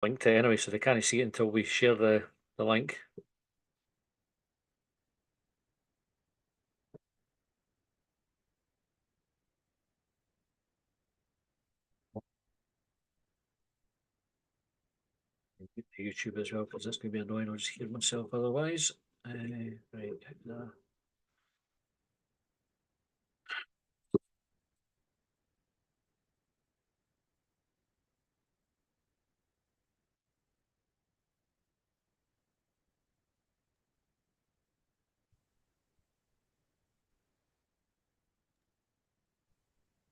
linked to it anyway, so they can't see it until we share the link. YouTube as well, because that's going to be annoying. I'll just hear myself otherwise. Right.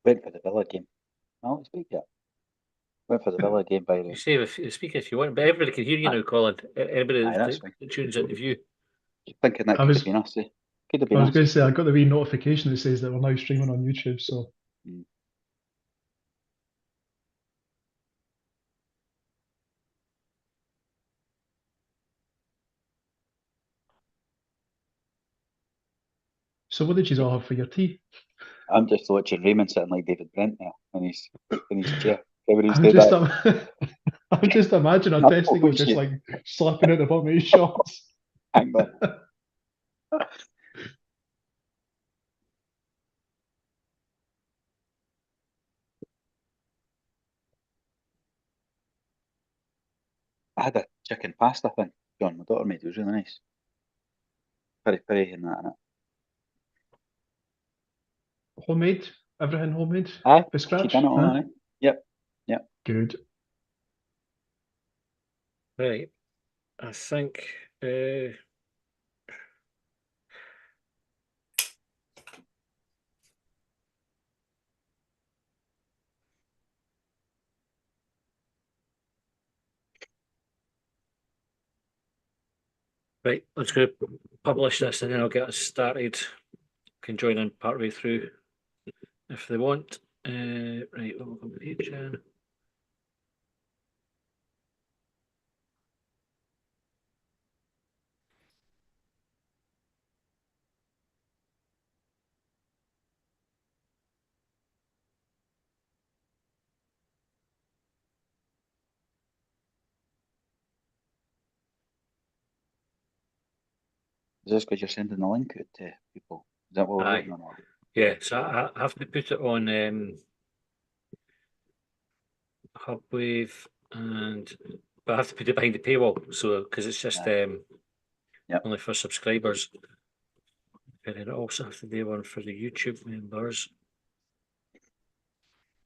Went for the Villa game. I'll speak yet. Went for the Villa game, by the You way. say speak if you want, but everybody can hear you now, Colin. Anybody Aye, that's that tunes into view. Thinking that could have been us. Could have I been was us. going to say, I got the wee notification that says that we're now streaming on YouTube, so. So what did you all have for your tea? I'm just watching Raymond sitting like David Brent there in his chair. I'm just, I'm just imagining a testicle just like slapping at the bottom of his shorts. Hang on. I had a chicken pasta thing, John. My daughter made it. It was really nice. Peri and that in it. Homemade? Everything homemade? Aye, By scratch? she done it all, aye. Yep. Good. Right. I think right, let's go publish this and then I'll get us started. Can join in partway through if they want. Right, welcome to page. Is this because you're sending the link out to people? Is that what we're waiting on? Yeah, so I have to put it on Hubwave, but I have to put it behind the paywall, so because it's just only for subscribers. And then I also have to do one for the YouTube members.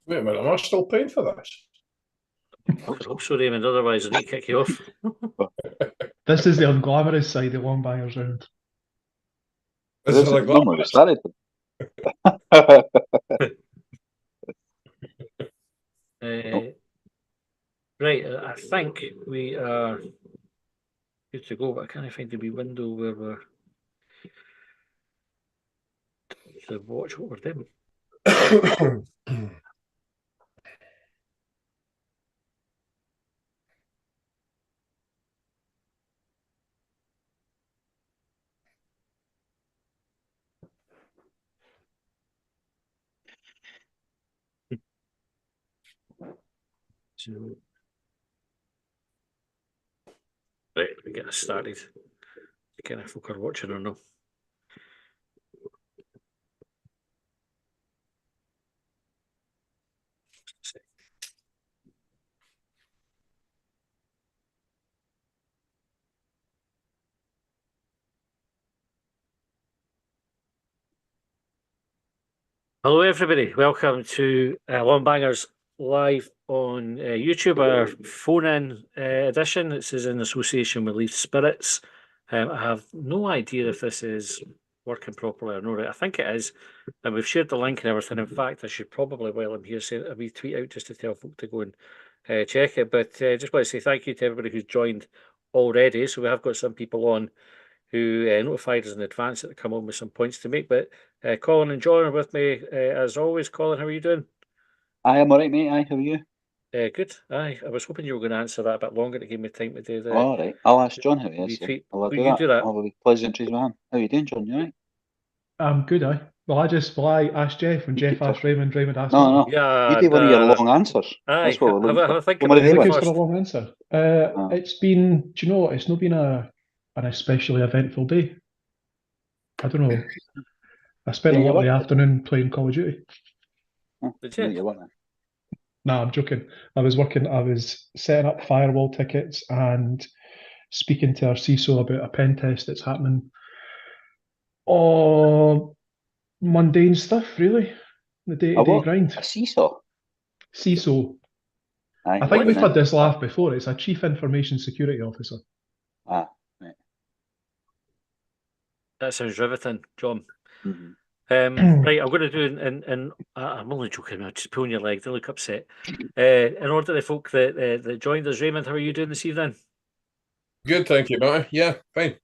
Wait a minute, am I still paying for this? I hope so, Raymond. Otherwise, I need to kick you off. This is the unglamorous side of Longbangers round. This is like normally we started. Right, I think we are good to go, but I can't find the wee window where we're to watch what we're doing. So, right, we get us started. Again, if folk are watching or no. Hello, everybody. Welcome to Longbangers live on YouTube, our phone-in edition. This is in association with Leaf Spirits. I have no idea if this is working properly or not. I think it is, and we've shared the link and everything. In fact, I should probably, while I'm here, send a wee tweet out just to tell folk to go and check it. But just want to say thank you to everybody who's joined already. So we have got some people on who notified us in advance that they come on with some points to make. But Colin and John are with me as always. Colin, how are you doing? I am all right, mate. Aye, how are you? Good. Aye, I was hoping you were going to answer that a bit longer to give me time to do the. All right, I'll ask John how he is. Retweet. I'll You do that. I'll have a pleasantries with him. How are you doing, John? You all right? I'm good, aye. I asked Jeff, and Jeff asked Raymond, Raymond asked No, Martin. no. You Yeah, do one of your long answers. aye. That's what we're looking Have a for. think What about are they it Looking first? for a first. long answer. Ah. It's been, do you know what? It's not been an especially eventful day. I don't know. I spent a Yeah, lot of the what? afternoon playing Call of Duty. Did No, you? you weren't. Nah, I'm joking. I was setting up firewall tickets and speaking to our CISO about a pen test that's happening. Oh, mundane stuff, really. The A day-to-day what? grind. A seesaw? CISO. Aye, I think what we've is it? had this laugh before. It's a Chief Information Security Officer. Ah, right. That sounds riveting, John. Mhm. Right, I'm going to do, and I'm only joking, I'm just pulling your leg, don't look upset. In order to the folk that joined us, Raymond, how are you doing this evening? Good, thank you, Matty. Yeah, fine.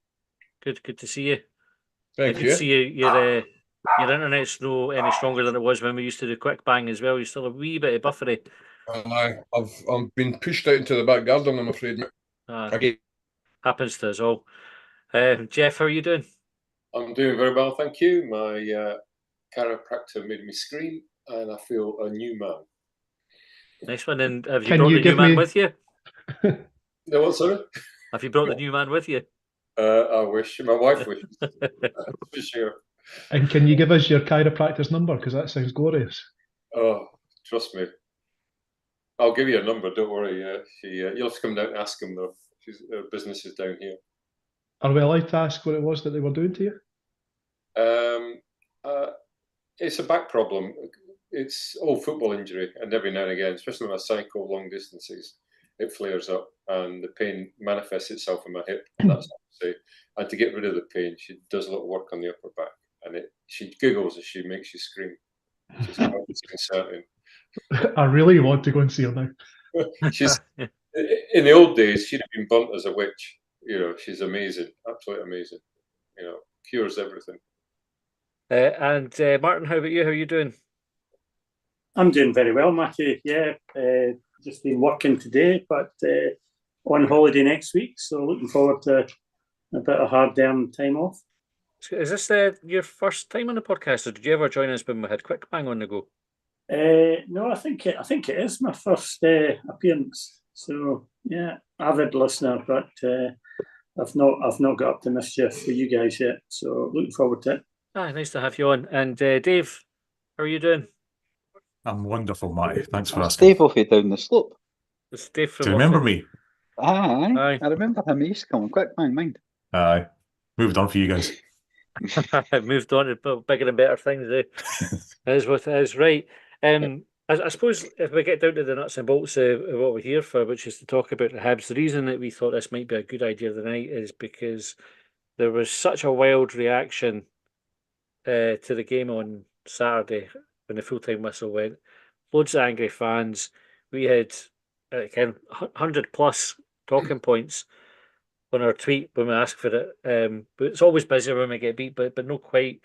Good to see you. Thank Good you. to see you. Your internet's no any stronger than it was when we used to do quick bang as well. You're still a wee bit of buffery. I've been pushed out into the back garden, I'm afraid. Again. Happens to us all. Jeff, how are you doing? I'm doing very well, thank you. My chiropractor made me scream, and I feel a new man. Nice one. And have you Can brought you the new give man me- with you? No, what, sorry? Have you brought the new man with you? I wish. My wife wishes. For sure. And can you give us your chiropractor's number? Because that sounds glorious. Oh, trust me. I'll give you a number, don't worry. You'll have to come down and ask him, though. Her business is down here. Are we allowed to ask what it was that they were doing to you? It's a back problem. It's all football injury, and every now and again, especially when I cycle long distances, it flares up, and the pain manifests itself in my hip. That's what I say. And to get rid of the pain, she does a little work on the upper back, and she giggles as she makes you scream. She's quite disconcerting. I really want to go and see her now. She's in the old days, she'd have been burnt as a witch. You know, she's amazing, absolutely amazing. You know, cures everything. And Martin, how about you? How are you doing? I'm doing very well, Matthew. Yeah, just been working today, but on holiday next week. So looking forward to a bit of hard-earned time off. Is this your first time on the podcast, or did you ever join us when we had Quick Bang on the go? No, I think it is my first appearance. So yeah, avid listener, but I've not got up to mischief for you guys yet. So looking forward to it. Nice to have you on. And Dave, how are you doing? I'm wonderful, Matty. Thanks for That's asking. Dave off down the slope. It's Dave from Do you remember me? Aye. Aye. I remember him. He used to come on Quick Bang, mind. Aye. Moved on for you guys. I've moved on to bigger and better things. That is what it is, right? I suppose if we get down to the nuts and bolts of what we're here for, which is to talk about the Hibs, the reason that we thought this might be a good idea tonight is because there was such a wild reaction to the game on Saturday when the full-time whistle went. Loads of angry fans. We had 100 plus talking points on our tweet when we asked for it. But it's always busier when we get beat, but not quite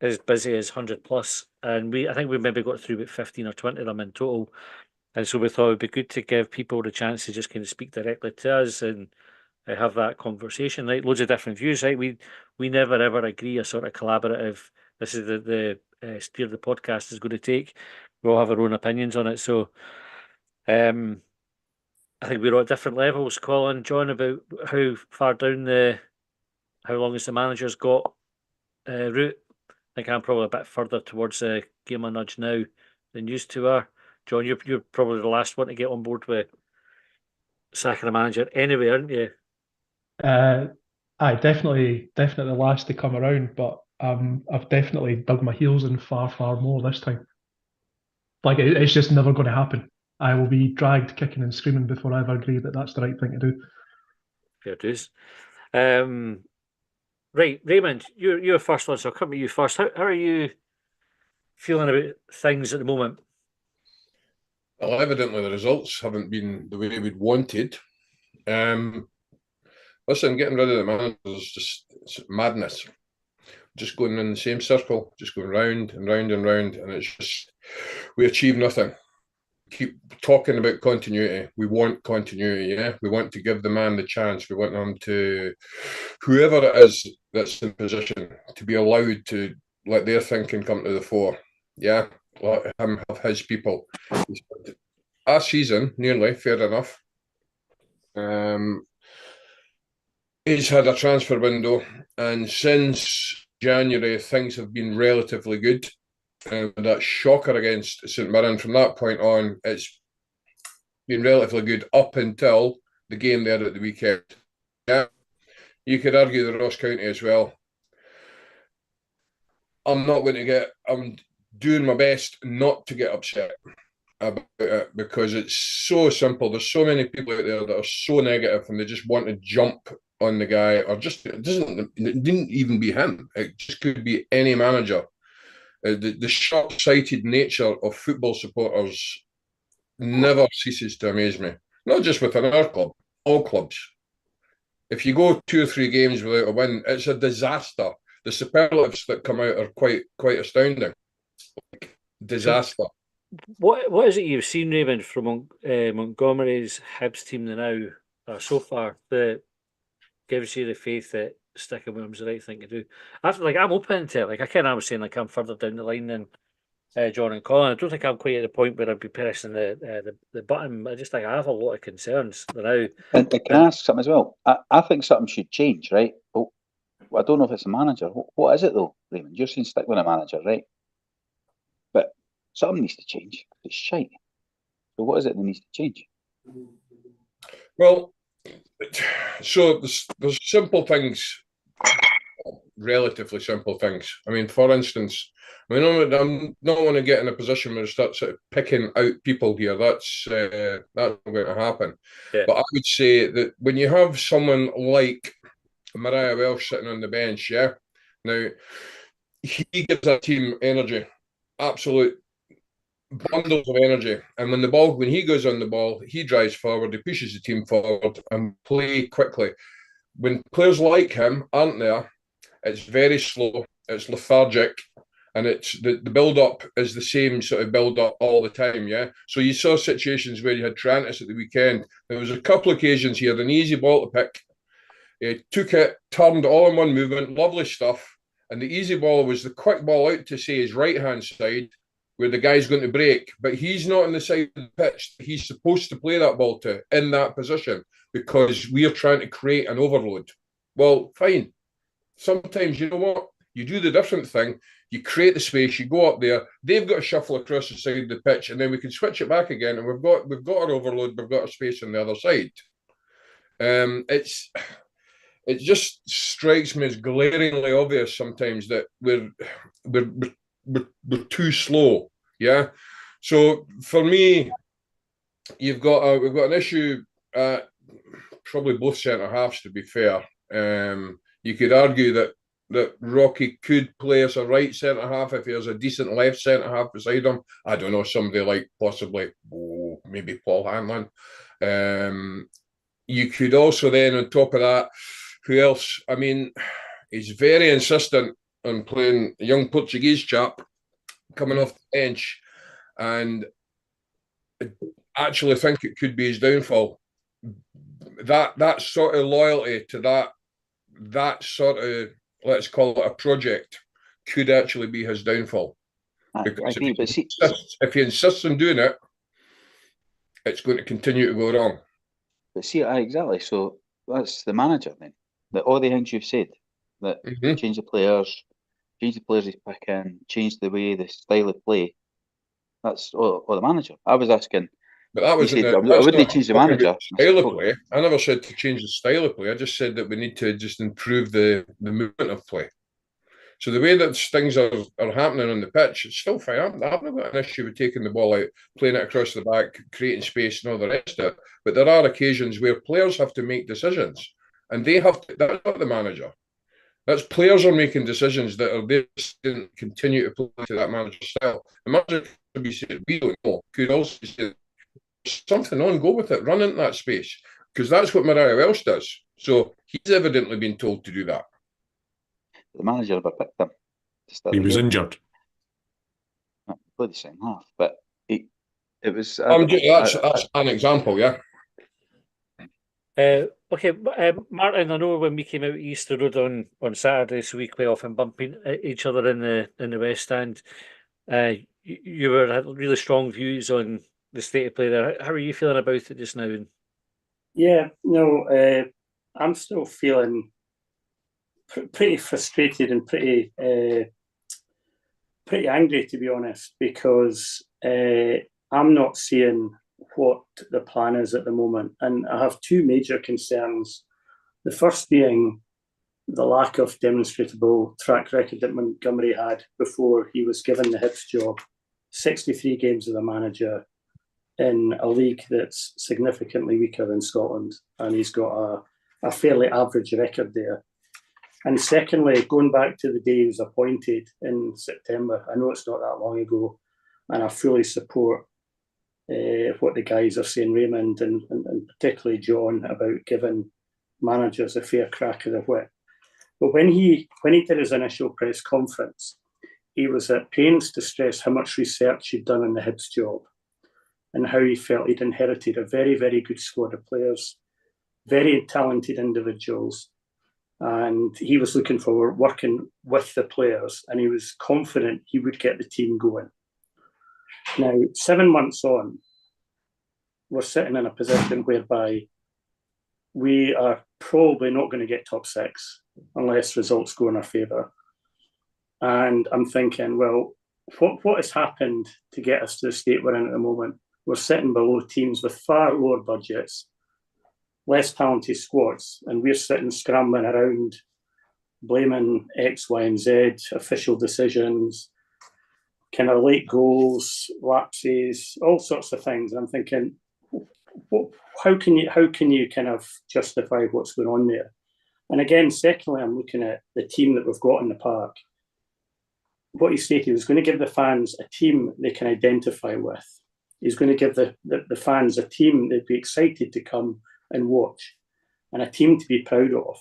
as busy as 100 plus. And I think we maybe got through about 15 or 20 of them in total. And so we thought it would be good to give people the chance to just kind of speak directly to us and have that conversation. Like loads of different views, right? We never ever agree a sort of collaborative. This is the steer the podcast is going to take. We all have our own opinions on it. So, I think we're at different levels. Colin, John, about how far down how long has the manager's got route. I think I'm probably a bit further towards the game of nudge now than used to are. John, you're probably the last one to get on board with sacking a manager anyway, aren't you? Aye, definitely the last to come around, but I've definitely dug my heels in far more this time. Like it's just never going to happen. I will be dragged kicking and screaming before I ever agree that that's the right thing to do. Fair dues. Right, Raymond, you're first one, so I'll come to you first. How are you feeling about things at the moment? Well, evidently the results haven't been the way we'd wanted. Listen, getting rid of the manager is just madness. Just going in the same circle, just going round and round and round, and it's just we achieve nothing. Keep talking about continuity. We want continuity, yeah. We want to give the man the chance. We want him to, whoever it is that's in position, to be allowed to let their thinking come to the fore. Yeah, let him have his people. A season, nearly, fair enough. He's had a transfer window, and since January, things have been relatively good. That shocker against St Mirren, from that point on, it's been relatively good up until the game there at the weekend. Yeah, you could argue the Ross County as well. I'm doing my best not to get upset about it because it's so simple. There's so many people out there that are so negative and they just want to jump on the guy, or just it didn't even be him. It just could be any manager. The short-sighted nature of football supporters never ceases to amaze me. Not just within our club, all clubs. If you go 2 or 3 games without a win, it's a disaster. The superlatives that come out are quite astounding. Disaster. What is it you've seen, Raymond, from Montgomery's Hibs team now so far that gives you the faith that sticking with him's the right thing to do? I'm open to it. Like I kind of was saying, like I'm further down the line than John and Colin. I don't think I'm quite at the point where I'd be pressing the button. I just think I have a lot of concerns now. And can I ask something as well? I think something should change, right? But I don't know if it's a manager. What is it though, Raymond? You're saying stick with a manager, right? But something needs to change. It's shite. So what is it that needs to change? Well, so there's simple things, relatively simple things. I mean, for instance, I'm not want to get in a position where I start sort of picking out people here. That's not going to happen. Yeah. But I would say that when you have someone like Mariah Welsh sitting on the bench, yeah, now he gives that team energy, absolute bundles of energy. And when he goes on the ball, he drives forward, he pushes the team forward and play quickly. When players like him aren't there, it's very slow, it's lethargic, and it's the build-up is the same sort of build-up all the time, yeah? So you saw situations where you had Trantis at the weekend. There was a couple of occasions he had an easy ball to pick. He took it, turned all in one movement, lovely stuff. And the easy ball was the quick ball out to, say, his right-hand side, where the guy's going to break. But he's not on the side of the pitch he's supposed to play that ball to in that position because we're trying to create an overload. Well, fine. Sometimes, you know what? You do the different thing. You create the space, you go up there, they've got to shuffle across the side of the pitch, and then we can switch it back again, and we've got our overload, we've got our space on the other side. It just strikes me as glaringly obvious sometimes that we're too slow. Yeah. So for me, we've got an issue at probably both centre halves. To be fair, you could argue that Rocky could play as a right centre half if he has a decent left centre half beside him. I don't know, somebody like possibly maybe Paul Hanlon. You could also then, on top of that, who else? I mean, he's very insistent on playing a young Portuguese chap coming off the bench, and I actually think it could be his downfall. That sort of loyalty to that sort of, let's call it a project, could actually be his downfall. Because if he insists on doing it, it's going to continue to go wrong. But see, exactly. So that's the manager then. That all the things you've said, that change the players he's picking, change the way, the style of play. That's all the manager. I was asking. But that was I wouldn't change the manager. Style of play. I never said to change the style of play. I just said that we need to just improve the movement of play. So the way that things are happening on the pitch, it's still fine. I've not got an issue with taking the ball out, playing it across the back, creating space and all the rest of it. But there are occasions where players have to make decisions. And they have to, that's not the manager. That's players are making decisions that are there to continue to play to that manager's style. The manager could be saying, we don't know, could also say, something on, go with it, run into that space. Because that's what Mariah Welsh does. So he's evidently been told to do that. The manager never picked him. He was injured. He played the second half, but it was. That's an example, yeah. Okay, Martin, I know when we came out Easter Road on Saturday, so we quite often bumping each other in the West Stand. You were had really strong views on the state of play there. How are you feeling about it just now? Yeah, no, I'm still feeling pretty frustrated and pretty angry, to be honest, because I'm not seeing what the plan is at the moment, and I have two major concerns. The first being the lack of demonstrable track record that Montgomery had before he was given the Hibs job. 63 games as a manager in a league that's significantly weaker than Scotland, and he's got a fairly average record there. And secondly, going back to the day he was appointed in September, I know it's not that long ago, and I fully support what the guys are saying, Raymond and particularly John, about giving managers a fair crack of the whip. But when he did his initial press conference, he was at pains to stress how much research he'd done on the Hibs job and how he felt he'd inherited a very, very good squad of players, very talented individuals, and he was looking forward working with the players, and he was confident he would get the team going. Now, 7 months on, we're sitting in a position whereby we are probably not going to get top six unless results go in our favour. And I'm thinking, well, what has happened to get us to the state we're in at the moment? We're sitting below teams with far lower budgets, less talented squads, and we're sitting scrambling around, blaming X, Y, and Z, official decisions, kind of late goals, lapses, all sorts of things. And I'm thinking, how can you kind of justify what's going on there? And again, secondly, I'm looking at the team that we've got in the park. What he stated, he was going to give the fans a team they can identify with. He's going to give the fans a team they'd be excited to come and watch, and a team to be proud of.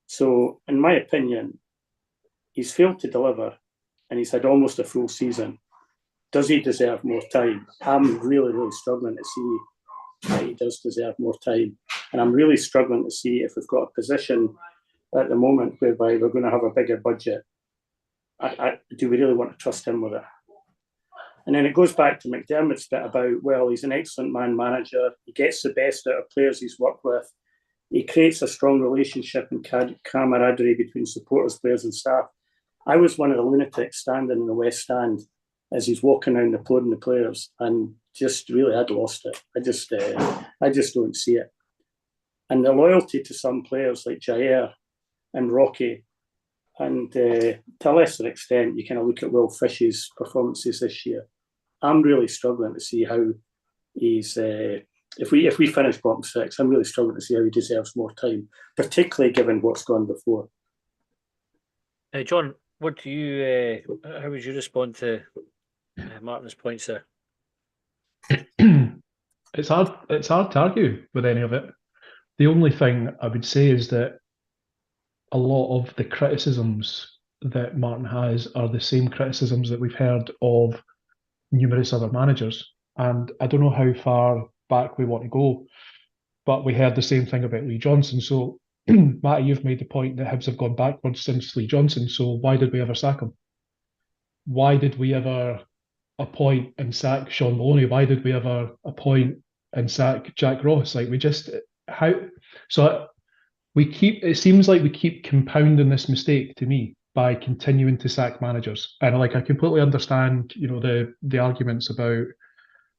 So, in my opinion, he's failed to deliver, and he's had almost a full season. Does he deserve more time? I'm really, really struggling to see that he does deserve more time. And I'm really struggling to see if we've got a position at the moment whereby we're going to have a bigger budget. Do we really want to trust him with it? And then it goes back to McDermott's bit about, well, he's an excellent manager. He gets the best out of players he's worked with. He creates a strong relationship and camaraderie between supporters, players and staff. I was one of the lunatics standing in the West Stand as he's walking around applauding the players, and just really had lost it. I just don't see it. And the loyalty to some players like Jair and Rocky, and to a lesser extent, you kind of look at Will Fish's performances this year. I'm really struggling to see how he's. If we finish bottom six, I'm really struggling to see how he deserves more time, particularly given what's gone before. John, what do you? How would you respond to Martin's points there? It's hard to argue with any of it. The only thing I would say is that a lot of the criticisms that Martin has are the same criticisms that we've heard of numerous other managers. And I don't know how far back we want to go, but we heard the same thing about Lee Johnson. So, Matty, you've made the point that Hibs have gone backwards since Lee Johnson. So why did we ever sack him? Why did we ever appoint and sack Sean Maloney? Why did we ever appoint and sack Jack Ross? Like, it seems like we keep compounding this mistake to me by continuing to sack managers. And I completely understand, the arguments about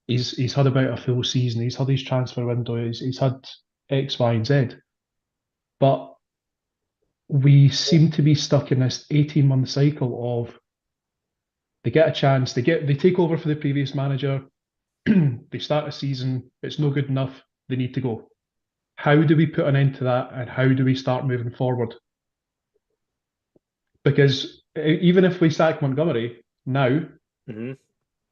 he's had about a full season, he's had his transfer window, he's had X, Y, and Z. But we seem to be stuck in this 18-month cycle of they get a chance, they take over for the previous manager, they start a season, it's no good enough, they need to go. How do we put an end to that, and how do we start moving forward? Because even if we sack Montgomery now,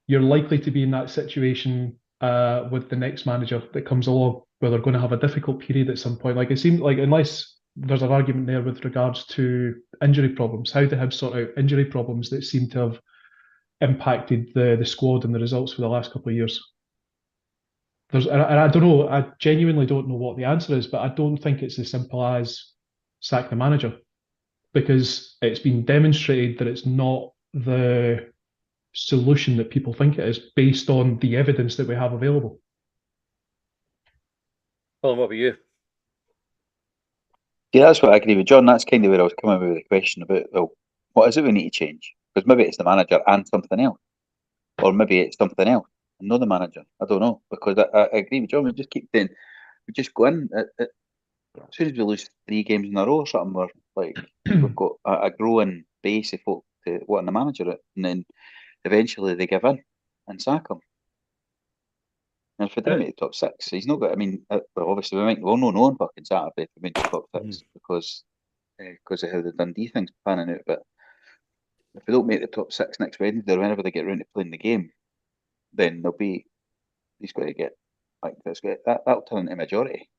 you're likely to be in that situation with the next manager that comes along, where they're going to have a difficult period at some point. Like, it seems like, unless there's an argument there with regards to injury problems, how do Hibs sort out injury problems that seem to have impacted the squad and the results for the last couple of years? and I don't know, I genuinely don't know what the answer is, but I don't think it's as simple as sack the manager, because it's been demonstrated that it's not the solution that people think it is based on the evidence that we have available. Well, what about you? Yeah, that's what I agree with John. That's kind of where I was coming with the question about, well, what is it we need to change? Because maybe it's the manager and something else, or maybe it's something else and not the manager. I don't know, because I agree with John. We just keep saying, we just go in. As soon as we lose 3 games in a row or something, we're like, we've got a growing base of folk to wanting the manager it, and then eventually they give in and sack him. And if we didn't make the top 6, he's not got. I mean, well, obviously we'll know on fucking Saturday if we make the top 6 because of how the Dundee thing's panning out. But if we don't make the top 6 next Wednesday or whenever they get round to playing the game, then he's got to get like that'll turn into a majority,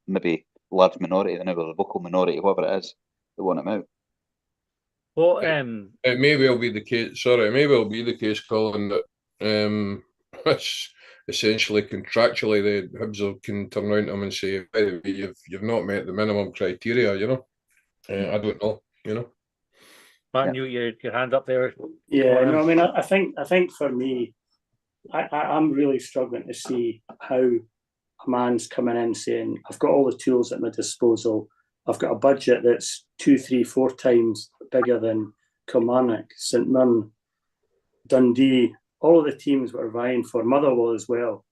maybe large minority, then the vocal minority, whatever it is, that want him out. Well, It may well be the case. Sorry, it may well be the case, Colin, that essentially contractually the Hibs can turn around to them and say, by the way, you've not met the minimum criteria. I don't know. Martin, your hand up there. Yeah, no, I mean, I think for me, I'm really struggling to see how a man's coming in saying, I've got all the tools at my disposal. I've got a budget that's 2, 3, 4 times bigger than Kilmarnock, St Mirren, Dundee, all of the teams we're vying for, Motherwell as well.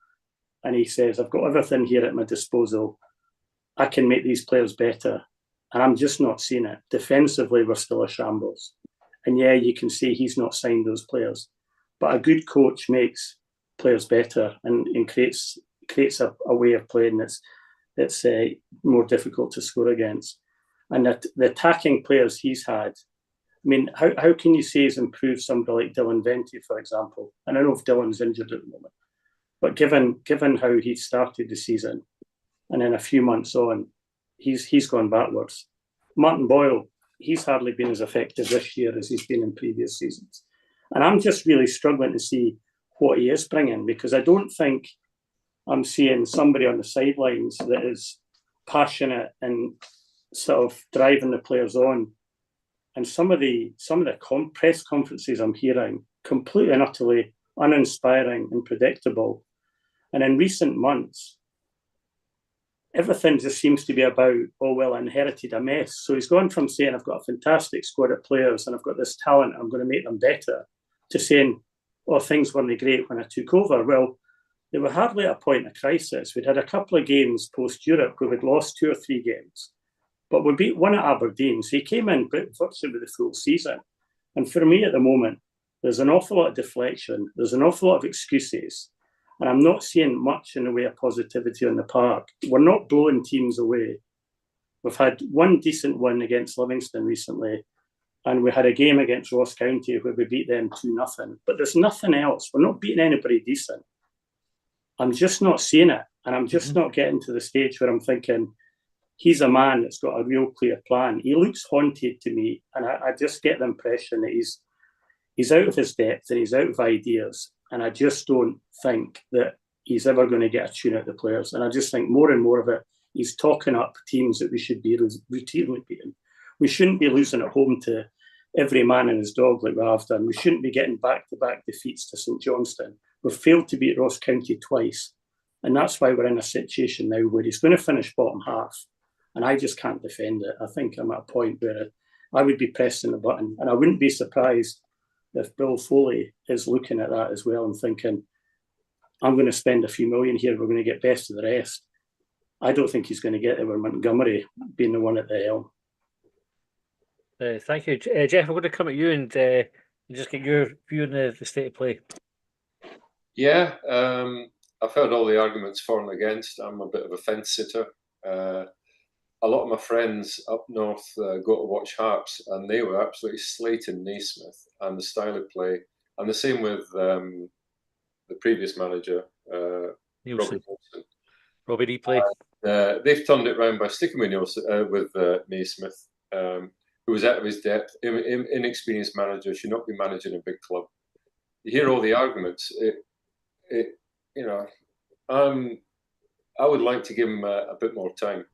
And he says, I've got everything here at my disposal. I can make these players better. And I'm just not seeing it. Defensively, we're still a shambles. And yeah, you can see he's not signed those players. But a good coach makes players better and creates a way of playing that's more difficult to score against. And the attacking players he's had, I mean, how can you say he's improved somebody like Dylan Venti, for example? And I know if Dylan's injured at the moment, but given how he started the season, and then a few months on, he's gone backwards. Martin Boyle, he's hardly been as effective this year as he's been in previous seasons. And I'm just really struggling to see what he is bringing, because I don't think I'm seeing somebody on the sidelines that is passionate and sort of driving the players on. And some of the press conferences I'm hearing, completely and utterly uninspiring and predictable. And in recent months, everything just seems to be about, oh, well, I inherited a mess. So he's gone from saying, I've got a fantastic squad of players and I've got this talent, I'm going to make them better, to saying, oh, things weren't great when I took over. Well, they were hardly at a point of crisis. We'd had a couple of games post-Europe where we'd lost 2 or 3 games, but we beat 1 at Aberdeen. So he came in virtually with the full season. And for me at the moment, there's an awful lot of deflection. There's an awful lot of excuses. And I'm not seeing much in the way of positivity on the park. We're not blowing teams away. We've had 1 decent win against Livingston recently, and we had a game against Ross County where we beat them 2-0. But there's nothing else. We're not beating anybody decent. I'm just not seeing it. And I'm just not getting to the stage where I'm thinking, he's a man that's got a real clear plan. He looks haunted to me, and I just get the impression that he's out of his depth and he's out of ideas. And I just don't think that he's ever going to get a tune out of the players. And I just think more and more of it, he's talking up teams that we should be routinely beating. We shouldn't be losing at home to every man and his dog like we have done. We shouldn't be getting back-to-back defeats to St Johnstone. We've failed to beat Ross County twice. And that's why we're in a situation now where he's going to finish bottom half. And I just can't defend it. I think I'm at a point where I would be pressing the button. And I wouldn't be surprised if Bill Foley is looking at that as well and thinking, I'm going to spend a few million here, we're going to get best of the rest. I don't think he's going to get there with Montgomery being the one at the helm. Thank you. Jeff, I'm going to come at you and just get your view on the state of play. Yeah, I've heard all the arguments for and against. I'm a bit of a fence sitter. A lot of my friends up north go to watch Harps, and they were absolutely slating Naismith and the style of play. And the same with the previous manager, Robbie Wilson. Robbie replay. They've turned it around by sticking with Naismith, who was out of his depth, inexperienced manager, should not be managing a big club. You hear all the arguments. I would like to give him a bit more time,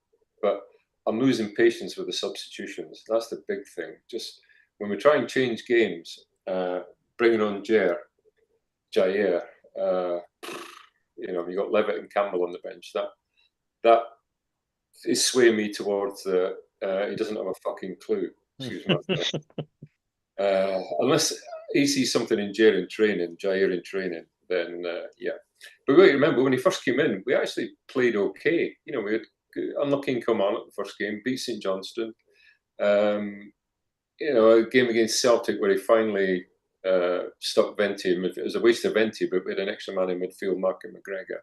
but I'm losing patience with the substitutions. That's the big thing. Just when we try and change games, bringing on Jair, you got Levitt and Campbell on the bench. That is swaying me towards the he doesn't have a fucking clue. Excuse me. Unless he sees something in Jair in training, then yeah. But wait, remember when he first came in, we actually played okay. We had unlucky in Kilmarnock the first game, beat St Johnstone. A game against Celtic where he finally stuck Venti. It was a waste of Venti, but we had an extra man in midfield, Martin McGregor.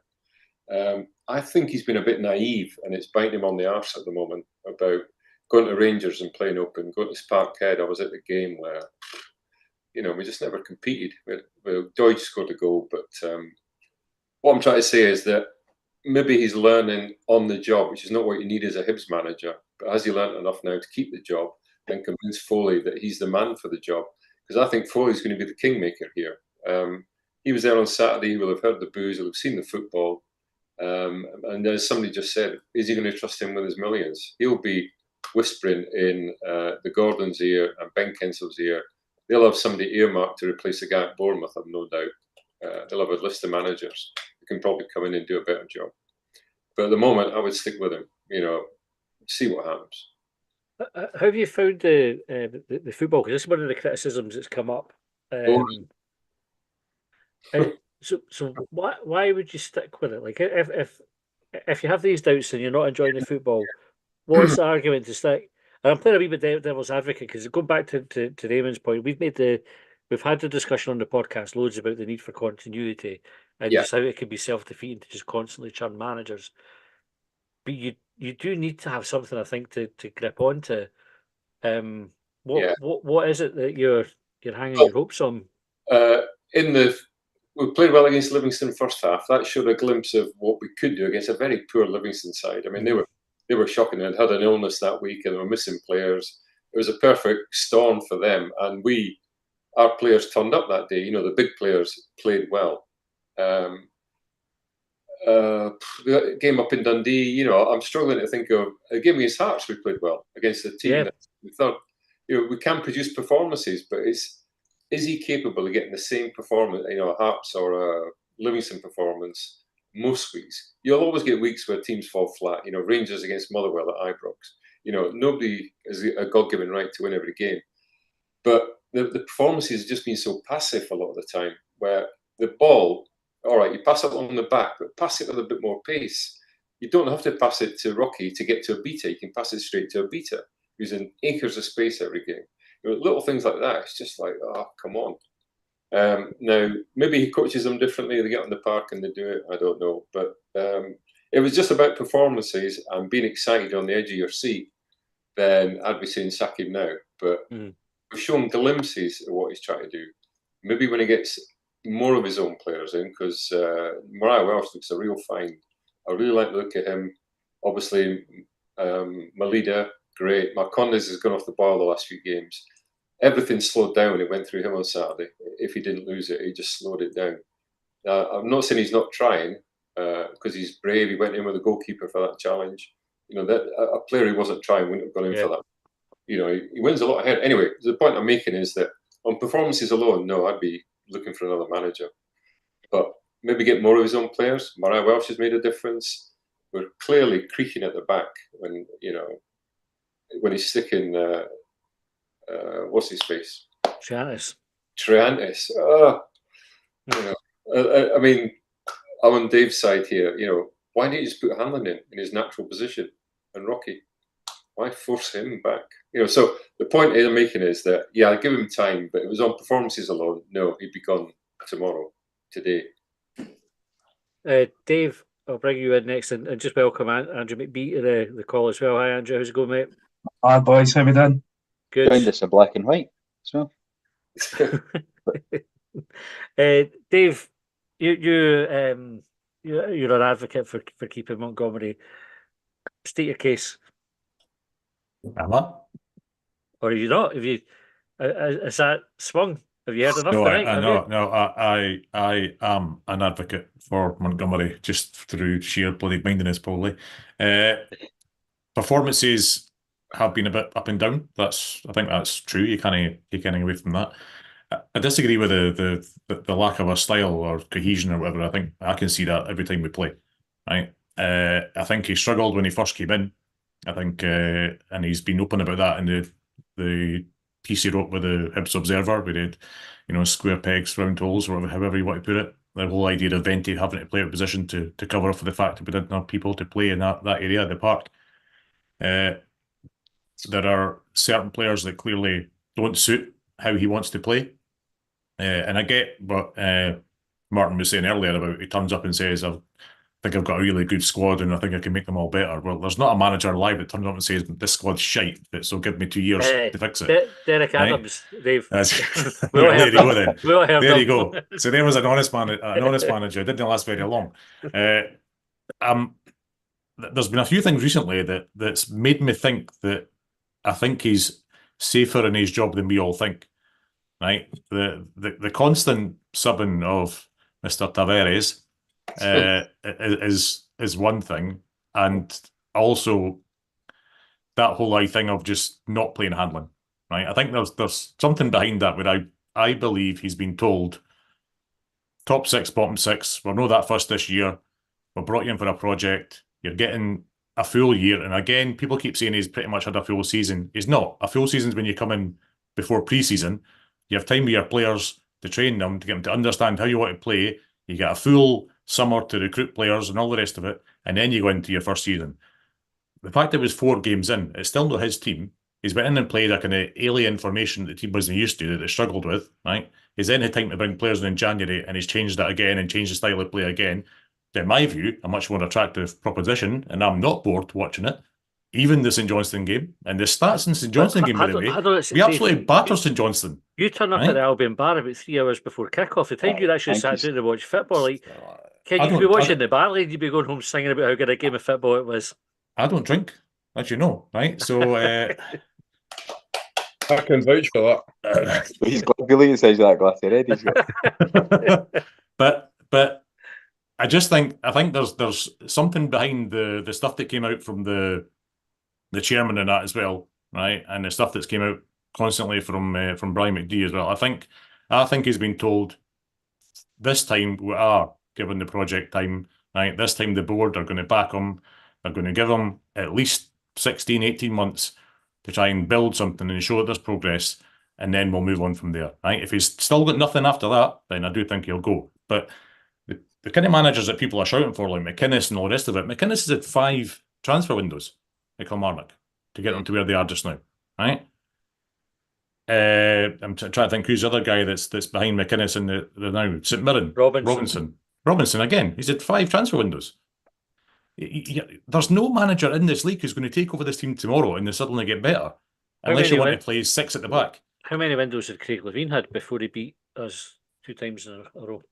I think he's been a bit naive, and it's biting him on the arse at the moment about going to Rangers and playing open, going to Parkhead. I was at the game where, we just never competed. Deutsch scored a goal, but what I'm trying to say is that maybe he's learning on the job, which is not what you need as a Hibs manager. But has he learned enough now to keep the job and convince Foley that he's the man for the job? Because I think Foley's going to be the kingmaker here. He was there on Saturday. He will have heard the boos. He'll have seen the football. And as somebody just said, is he going to trust him with his millions? He'll be whispering in the Gordon's ear and Ben Kensel's ear. They'll have somebody earmarked to replace the guy at Bournemouth, I've no doubt. They'll have a list of managers who can probably come in and do a better job. But at the moment, I would stick with him. See what happens. How have you found the football? Because this is one of the criticisms that's come up. So why would you stick with it? Like if you have these doubts and you're not enjoying the football, what's the argument to stick? And I'm playing a wee bit devil's advocate because going back to Raymond's point, we've had the discussion on the podcast loads about the need for continuity and just how it can be self-defeating to just constantly churn managers. But you do need to have something, I think, to grip onto. What is it that you're hanging your hopes on? We played well against Livingston first half. That showed a glimpse of what we could do against a very poor Livingston side. I mean, they were shocking. They'd had an illness that week and they were missing players. It was a perfect storm for them. And our players turned up that day. The big players played well. The game up in Dundee, I'm struggling to think of a game against Hearts. We played well against a team that we thought, we can produce performances, but is he capable of getting the same performance, a Hearts or a Livingston performance most weeks? You'll always get weeks where teams fall flat. Rangers against Motherwell at Ibrox. Nobody has a God-given right to win every game, but the performances have just been so passive a lot of the time, where the ball. All right, you pass it on the back, but pass it with a bit more pace. You don't have to pass it to Rocky to get to a beater. You can pass it straight to a beater who's in acres of space every game. Little things like that. It's just like, oh, come on. Now, maybe he coaches them differently. They get on the park and they do it. I don't know. But it was just about performances and being excited on the edge of your seat. Then I'd be saying sack him now. But we've shown glimpses of what he's trying to do. Maybe when he gets more of his own players in, because Mariah Welsh looks a real find. I really like the look at him. Obviously, Malida, great. Marcondes has gone off the boil the last few games. Everything slowed down when it went through him on Saturday. If he didn't lose it, he just slowed it down. I'm not saying he's not trying, because he's brave. He went in with a goalkeeper for that challenge. That a player who wasn't trying wouldn't have gone in for that. He wins a lot of head. Anyway, the point I'm making is that on performances alone, no, I'd be looking for another manager, but maybe get more of his own players. Mariah Welsh has made a difference. We're clearly creaking at the back when he's sticking what's his face? Triantis. I mean, I'm on Dave's side here. Why didn't you just put Hanlon in his natural position and Rocky? Why force him back? So the point I'm making is that, I give him time, but it was on performances alone. No, he'd be gone today. Dave, I'll bring you in next and just welcome Andrew McBee to the call as well. Hi, Andrew. How's it going, mate? Hi, boys. How we done? Good. Joined us in black and white as well. Dave, you're an advocate for keeping Montgomery. State your case. Am I? Or are you not? Have you? Is that swung? Have you heard enough No, tonight? I Have no, you? no, I am an advocate for Montgomery just through sheer bloody mindedness, probably. Performances have been a bit up and down. I think that's true. You can't take anything away from that. I disagree with the lack of a style or cohesion or whatever. I think I can see that every time we play. Right. I think he struggled when he first came in. I think, and he's been open about that in the piece he wrote with the Hibs Observer. We did, square pegs, round holes, or however you want to put it. The whole idea of Venti having to play out of position to cover for the fact that we didn't have people to play in that area of the park. There are certain players that clearly don't suit how he wants to play. And I get what Martin was saying earlier about he turns up and says, I think I've got a really good squad and I think I can make them all better. Well, there's not a manager alive that turns up and says, this squad's shite, so give me 2 years to fix it. Derek Right? Adams, Dave. There you go then. There you them. go. So there was an honest manager. It didn't last very long. There's been a few things recently that's made me think that I think he's safer in his job than we all think. Right? The constant subbing of Mr. Tavares is one thing, and also that whole thing of just not playing handling. Right? I think there's something behind that where I believe he's been told top six, bottom six, we're not that first this year. We brought you in for a project. You're getting a full year. And again, people keep saying he's pretty much had a full season. He's not. A full season is when you come in before pre-season. You have time with your players to train them, to get them to understand how you want to play. You get a full summer to recruit players and all the rest of it. And then you go into your first season. The fact that it was 4 games in, it's still not his team. He's went in and played a kind of alien formation that the team wasn't used to, that they struggled with, right? He's then had time to bring players in January and he's changed that again and changed the style of play again. In my view, a much more attractive proposition, and I'm not bored watching it. Even the St Johnstone game, and the stats in St Johnstone game, by the way, we absolutely batter St Johnstone. You turn up at the Albion Bar about 3 hours before kick-off. The time you'd actually sat down to watch football, like, can you be watching the bar league? You'd be going home singing about how good a game of football it was. I don't drink, as you know, right? So I can vouch for that. He's got Billy says that glass of red. He's got. but I think there's something behind the stuff that came out from the chairman and that as well, right? And the stuff that's came out constantly from Brian McD as well. I think he's been told this time we are given the project time, right? This time the board are going to back him. They're going to give him at least 16, 18 months to try and build something and show that there's progress, and then we'll move on from there, right? If he's still got nothing after that, then I do think he'll go. But the kind of managers that people are shouting for, like McInnes and all the rest of it, McInnes has had 5 transfer windows at Kilmarnock to get them to where they are just now, right? I'm trying to think who's the other guy that's behind McInnes in the now. St Mirren. Robinson again. He's had 5 transfer windows. There's no manager in this league who's going to take over this team tomorrow and they suddenly get better, unless you want to play 6 at the back. How many windows had Craig Levine had before he beat us 2 times in a row?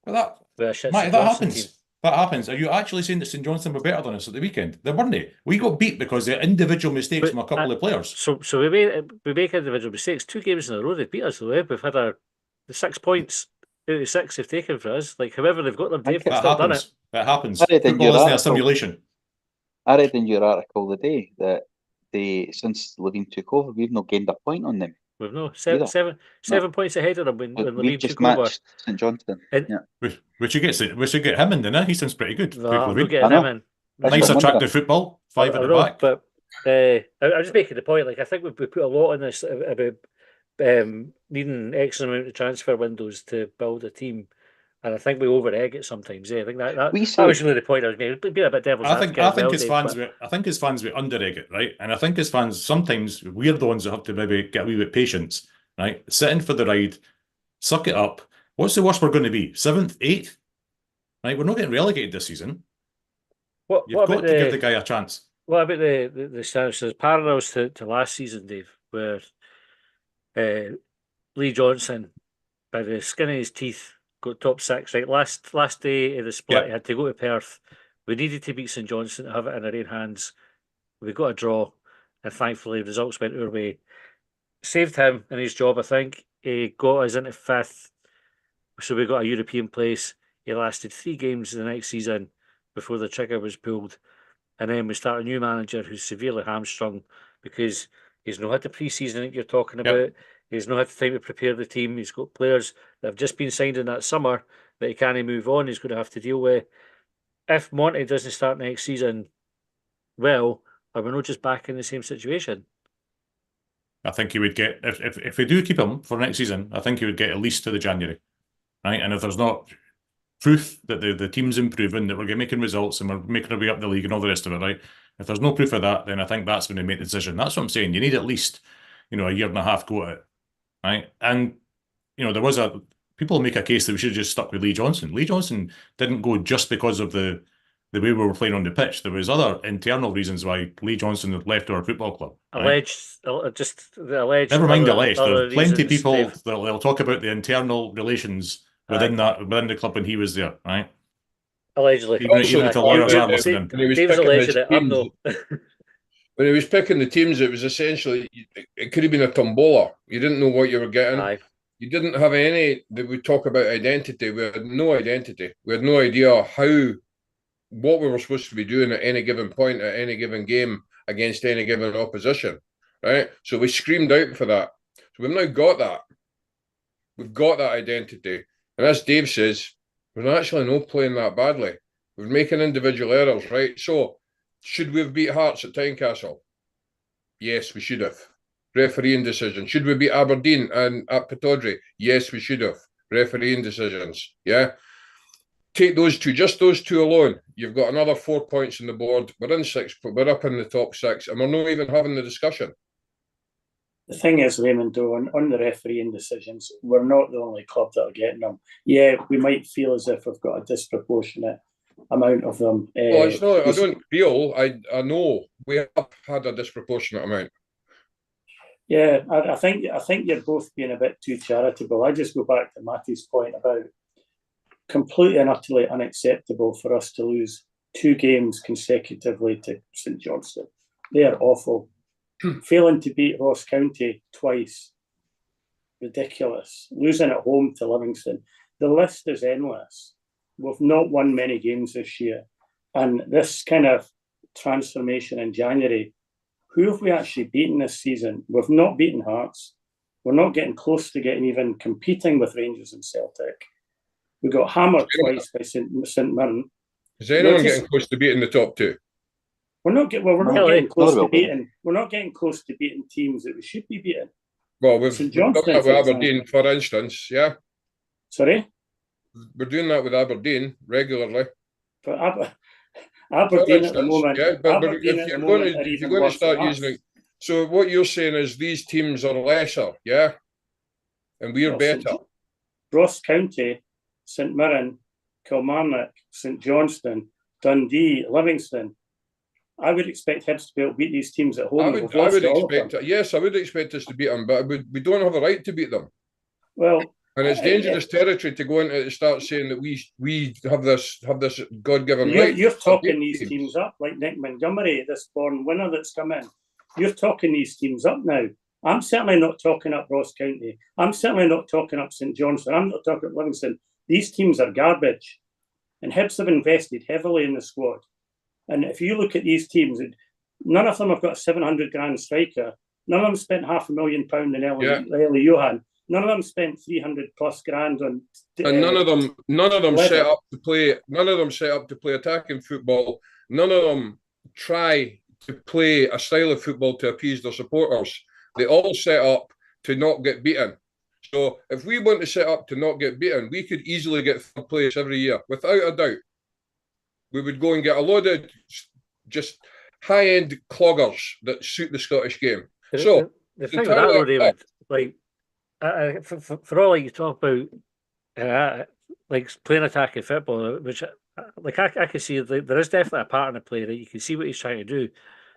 Well, that happens. That happens. Are you actually saying that St Johnstone were better than us at the weekend? They weren't. We got beat because of individual mistakes from a couple of players. So we make individual mistakes. 2 games in a row they beat us though. We've had the 6 points out of 6 they've taken for us. Like however they've got them, they've still done it. That happens. Football isn't a simulation. I read in your article today that since Levine took over, we've not gained a point on them. We've no 7 points ahead of them when Levine just took over. St Johnstone. We should get him in there. He sounds pretty good. No, I'm not getting him in. Nice attractive football. 5 at the back. But I'm just making the point. Like I think we put a lot in this about needing X amount of transfer windows to build a team. And I think we over egg it sometimes. I think that was really the point I was making. Be a bit devil's advocate. I think as fans we under egg it, right? And I think as fans sometimes we're the ones that have to maybe get a wee bit of patience, right? Sit in for the ride, suck it up. What's the worst we're going to be? 7th, 8th, right? We're not getting relegated this season. You've got to give the guy a chance. What about the standards? There's parallels to last season, Dave, where Lee Johnson, by the skin of his teeth, got top 6, right? Last day of the split, he had to go to Perth. We needed to beat St Johnstone to have it in our own hands. We got a draw, and thankfully results went our way. Saved him and his job, I think. he got us into 5th, so we got a European place. He lasted 3 games the next season before the trigger was pulled. And then we start a new manager who's severely hamstrung because he's not had the pre-season that you're talking about. He's not had the time to prepare the team. He's got players that have just been signed in that summer that he can't move on. He's going to have to deal with. If Monty doesn't start next season well, are we not just back in the same situation? I think he would get, if we do keep him for next season, I think he would get at least to the January, right? And if there's not proof that the team's improving, that we're making results and we're making our way up the league and all the rest of it, right? If there's no proof of that, then I think that's when they make the decision. That's what I'm saying. You need at least, a year and a half go at it, right? And, people make a case that we should have just stuck with Lee Johnson. Lee Johnson didn't go just because of the way we were playing on the pitch. There was other internal reasons why Lee Johnson had left our football club. Right? Just the alleged. Never mind alleged. There's plenty of people Dave. that'll talk about the internal relations within the club when he was there, right? Allegedly. Even if the lawyers aren't listening. Dave's alleged it. I'm not. When he was picking the teams, it was essentially, it could have been a tombola. You didn't know what you were getting. Aye. You didn't have any, that we talk about identity. We had no identity. We had no idea what we were supposed to be doing at any given point, at any given game, against any given opposition, right? So we screamed out for that. So we've now got that. We've got that identity. And as Dave says, we're actually not playing that badly. We're making individual errors, right? So, should we have beat Hearts at Tynecastle? Yes, we should have. Refereeing decision. Should we beat Aberdeen and at Pittodrie? Yes, we should have. Refereeing decisions. Yeah. Take those two, just those two alone. You've got another 4 points on the board. We're in 6, we're up in the top 6, and we're not even having the discussion. The thing is, Raymond, though, on the refereeing decisions, we're not the only club that are getting them. Yeah, we might feel as if we've got a disproportionate amount of them. Well, it's not. I don't feel. I know we have had a disproportionate amount. Yeah, I think you're both being a bit too charitable. I just go back to Matty's point about completely and utterly unacceptable for us to lose 2 games consecutively to St Johnstone. They are awful. Failing to beat Ross County twice, ridiculous. Losing at home to Livingston. The list is endless. We've not won many games this year. And this kind of transformation in January, who have we actually beaten this season? We've not beaten Hearts. We're not getting close to getting even competing with Rangers and Celtic. We got hammered twice by St Mirren. Is anyone getting close to beating the top 2? We're not getting close to beating. We're not getting close to beating teams that we should be beating. Well, we've done that with Aberdeen, for instance. Yeah. Sorry. We're doing that with Aberdeen regularly. But Aberdeen at the moment. Yeah, but if you're going to start using it, so what you're saying is these teams are lesser, yeah, and we're better. Ross County, St Mirren, Kilmarnock, St Johnstone, Dundee, Livingston. I would expect Hibs to be able to beat these teams at home. I would expect us to beat them, but we don't have a right to beat them. Well, and it's dangerous territory to go into and start saying that we have this God-given right. You're talking these teams up, like Nick Montgomery, this born winner that's come in. You're talking these teams up now. I'm certainly not talking up Ross County. I'm certainly not talking up St Johnstone. I'm not talking up Livingston. These teams are garbage. And Hibs have invested heavily in the squad. And if you look at these teams, none of them have got a 700 grand striker. None of them spent £500,000 in Eli Johan. None of them spent 300 plus grand on. And none of them set up to play. None of them set up to play attacking football. None of them try to play a style of football to appease their supporters. They all set up to not get beaten. So if we want to set up to not get beaten, we could easily get 3rd place every year, without a doubt. We would go and get a load of just high-end cloggers that suit the Scottish game. So the thing with that, though, David, like for all you talk about, like playing attacking football, which like I can see there is definitely a pattern of play that you can see what he's trying to do.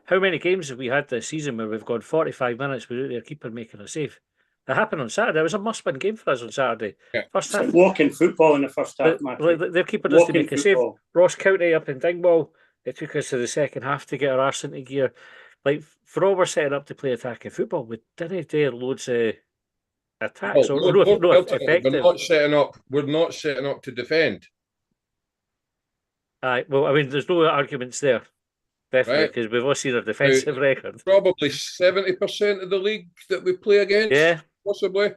How many games have we had this season where we've gone 45 minutes without their keeper making a save? That happened on Saturday. It was a must-win game for us on Saturday. Yeah. First half, like walking football in the first half. Their keeper does to make a save. Ross County up in Dingwall. It took us to the second half to get our arse into gear. Like for all we're setting up to play attacking football, we didn't do loads of attacks or We're not effective. We're not setting up to defend. Well, I mean, there's no arguments there, definitely, Right. because we've all seen a defensive record. Probably 70% of the league that we play against, Yeah. possibly.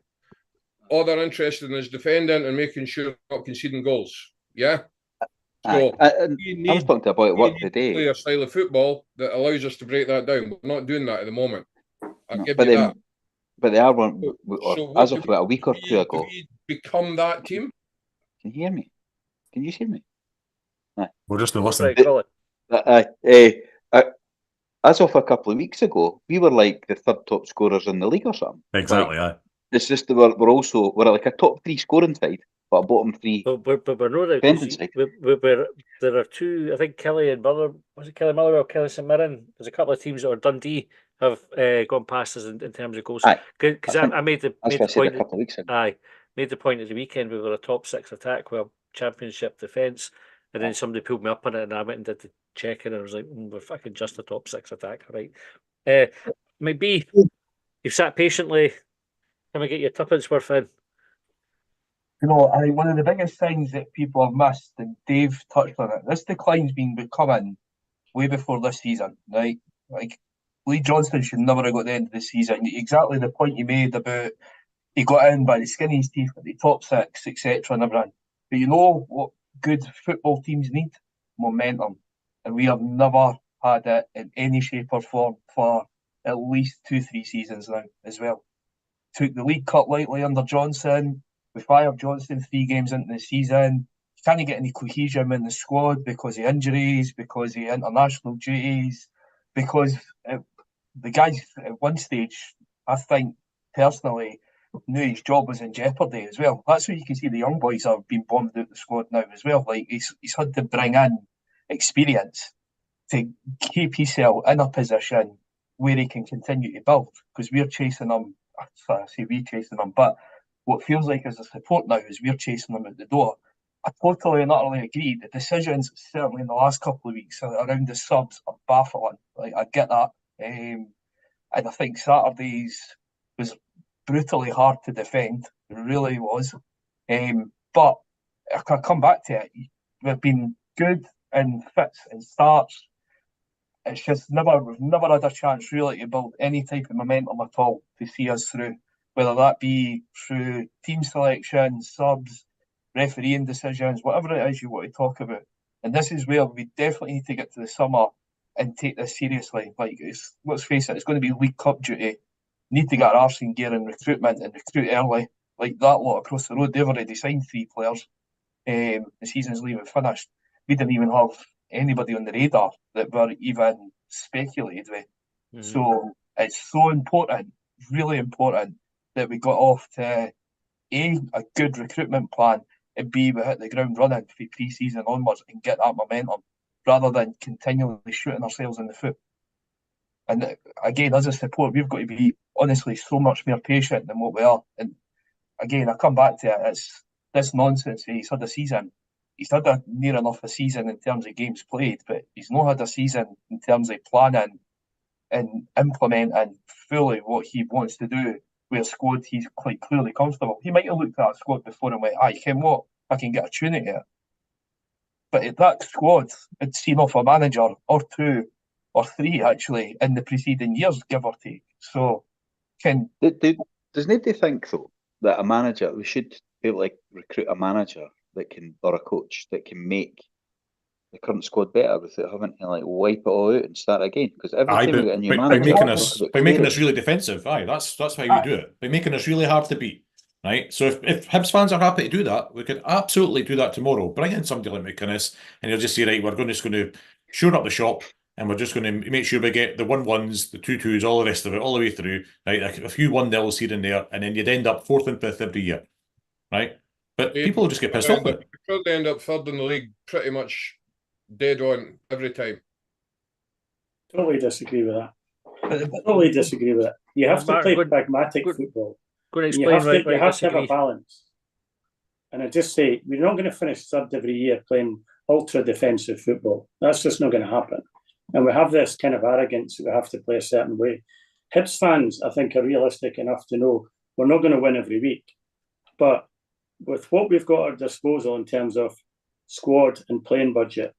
All they're interested in is defending and making sure we're not conceding goals. Yeah. So I was talking to about work today. Play a style of football that allows us to break that down. We're not doing that at the moment. I'll give but you that. But they are one. So As of about a week or two ago. Do we become that team? Can you hear me? Can you hear me? We're just not listening. As of a couple of weeks ago, we were like the third top scorers in the league or something. Exactly, like, it's just that we're like a top 3 scoring side, but a bottom 3 but we're not defending side. There are two, I think Kelly and Mother, was it Kelly Motherwell, Kelly St Mirren? There's a couple of teams that are Dundee have gone past us in terms of goals. Because I made the point a couple of weeks ago. Made the point at the weekend we were a top 6 attack, well, championship defence, and then somebody pulled me up on it, and I went and did the check-in, and I was like, we're fucking just a top 6 attack, right? Maybe you've sat patiently. Can we get your tuppence worth in? You know, I think one of the biggest things that people have missed, and Dave touched on it, this decline's been coming way before this season, right? Like, Lee Johnston should never have got the end of the season. Exactly the point you made about he got in by the skin of his teeth at the top 6, etc. and everything. But you know what good football teams need? Momentum. And we have never had it in any shape or form for at least 2-3 seasons now as well. Took the League Cup lightly under Johnson. We fired Johnson 3 games into the season. You can't get any cohesion in the squad because of injuries, because of international duties, because the guys at one stage, I think, personally, knew his job was in jeopardy as well. That's where you can see the young boys have been bombed out the squad now as well. Like he's had to bring in experience to keep himself in a position where he can continue to build. Because we're chasing him. I say we're chasing him, but what feels like as a support now is we're chasing them out the door. I totally and utterly agree. The decisions, certainly in the last couple of weeks, around the subs are baffling. Like I get that, and I think Saturday's was brutally hard to defend. It really was. But I can come back to it. We've been good in fits and starts. It's just we've never had a chance really to build any type of momentum at all to see us through, whether that be through team selection, subs, refereeing decisions, whatever it is you want to talk about. And this is where we definitely need to get to the summer and take this seriously. Like, let's face it, it's going to be League Cup duty. Need to get our arse in gear in recruitment and recruit early. Like that lot across the road, they've already signed 3 players. The season's leaving finished. We didn't even have anybody on the radar that were even speculated with. Mm-hmm. So it's so important, really important, that we got off to A, a good recruitment plan, and B, we hit the ground running for pre-season onwards and get that momentum, rather than continually shooting ourselves in the foot. And again, as a support, we've got to be honestly so much more patient than what we are. And again, I come back to it, it's this nonsense. He's had a season. He's had a near enough a season in terms of games played, but he's not had a season in terms of planning and implementing fully what he wants to do with a squad he's quite clearly comfortable. He might have looked at a squad before and went, you can what? I can get a tune at it. But that squad had seen off a manager or 2 or 3 actually in the preceding years, give or take. So does nobody think though that a manager, we should be able to recruit a manager that can, or a coach that can make the current squad better without having to wipe it all out and start again? Because every time we get a new manager, by making us really defensive, that's how you do it. By making us really hard to beat, right? So if Hibs fans are happy to do that, we could absolutely do that tomorrow. Bring in somebody like McInnes, and he'll just say, right, we're just going to shore up the shop, and we're just going to make sure we get the 1-1s, the 2-2s, all the rest of it, all the way through, right? A few 1-0s here and there, and then you'd end up 4th and 5th every year, right? But people will just get pissed off with it. Because they end up 3rd in the league pretty much dead on every time. Totally disagree with that. Totally disagree with it. You have to play pragmatic football. You have to have a balance. And I just say, we're not going to finish 3rd every year playing ultra-defensive football. That's just not going to happen. And we have this kind of arrogance that we have to play a certain way. Hibs fans, I think, are realistic enough to know We're not going to win every week. But with what we've got at our disposal in terms of squad and playing budget,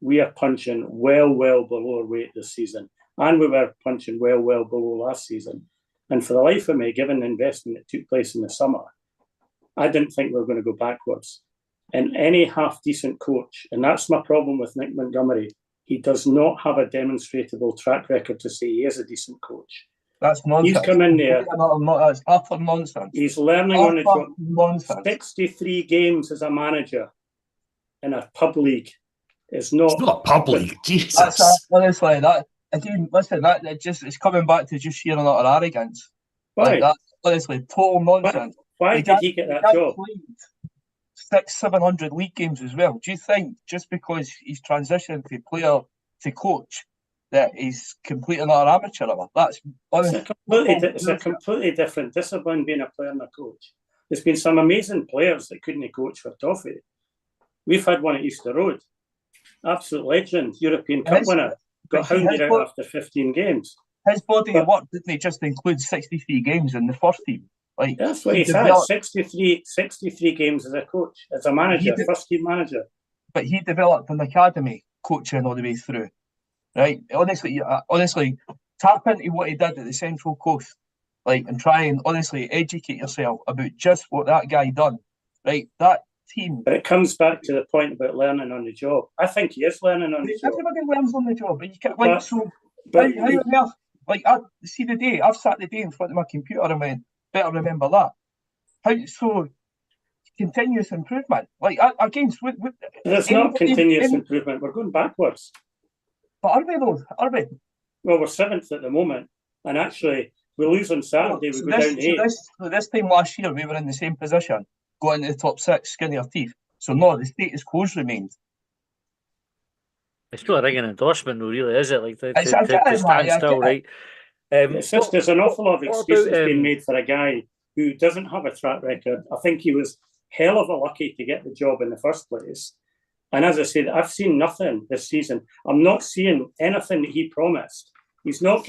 we are punching well below our weight this season. And we were punching well below last season. And for the life of me, given the investment that took place in the summer, I didn't think we were going to go backwards. And any half-decent coach, and that's my problem with Nick Montgomery, he does not have a demonstrable track record to say he is a decent coach. That's nonsense. He's come in there. That's utter nonsense. He's learning on the job. Nonsense. 63 games as a manager in a pub league is not. It's not a pub league, Jesus. Honestly, that again. Listen, that it's coming back to just sheer and utter arrogance. Why? Like that's honestly total nonsense. Why did he get that job? 600-700 league games as well. Do you think just because he's transitioned from player to coach that he's completely utter amateur? That's it's a completely different discipline being a player and a coach. There's been some amazing players that couldn't coach for Toffee. We've had one at Easter Road, absolute legend, European Cup winner, got hounded out after 15 games. His body of work didn't just include 63 games in the first team. Like that's what he's had. 63 games as a coach, as a manager, first team manager. But he developed an academy coaching all the way through. Right? Honestly, tap into what he did at the Central Coast, like, and try and honestly educate yourself about just what that guy done. Right? That team. But it comes back to the point about learning on the job. I think he is learning on the job. Everybody learns on the job, but you can't how like I see the day I've sat the day in front of my computer and went, better remember that. How so? Continuous improvement. Like against there's not continuous improvement. We're going backwards. But are we though? Are we? Well, we're 7th at the moment, and actually we lose on Saturday. We go down to 8th. This time last year we were in the same position, going into the top 6, skinny our teeth. So no, the status quo remained. It's not a ringing endorsement, though, really, is it? Like to stand still, right? It's just there's an awful lot of excuses being made for a guy who doesn't have a track record. I think he was hell of a lucky to get the job in the first place. And as I said, I've seen nothing this season. I'm not seeing anything that he promised. He's not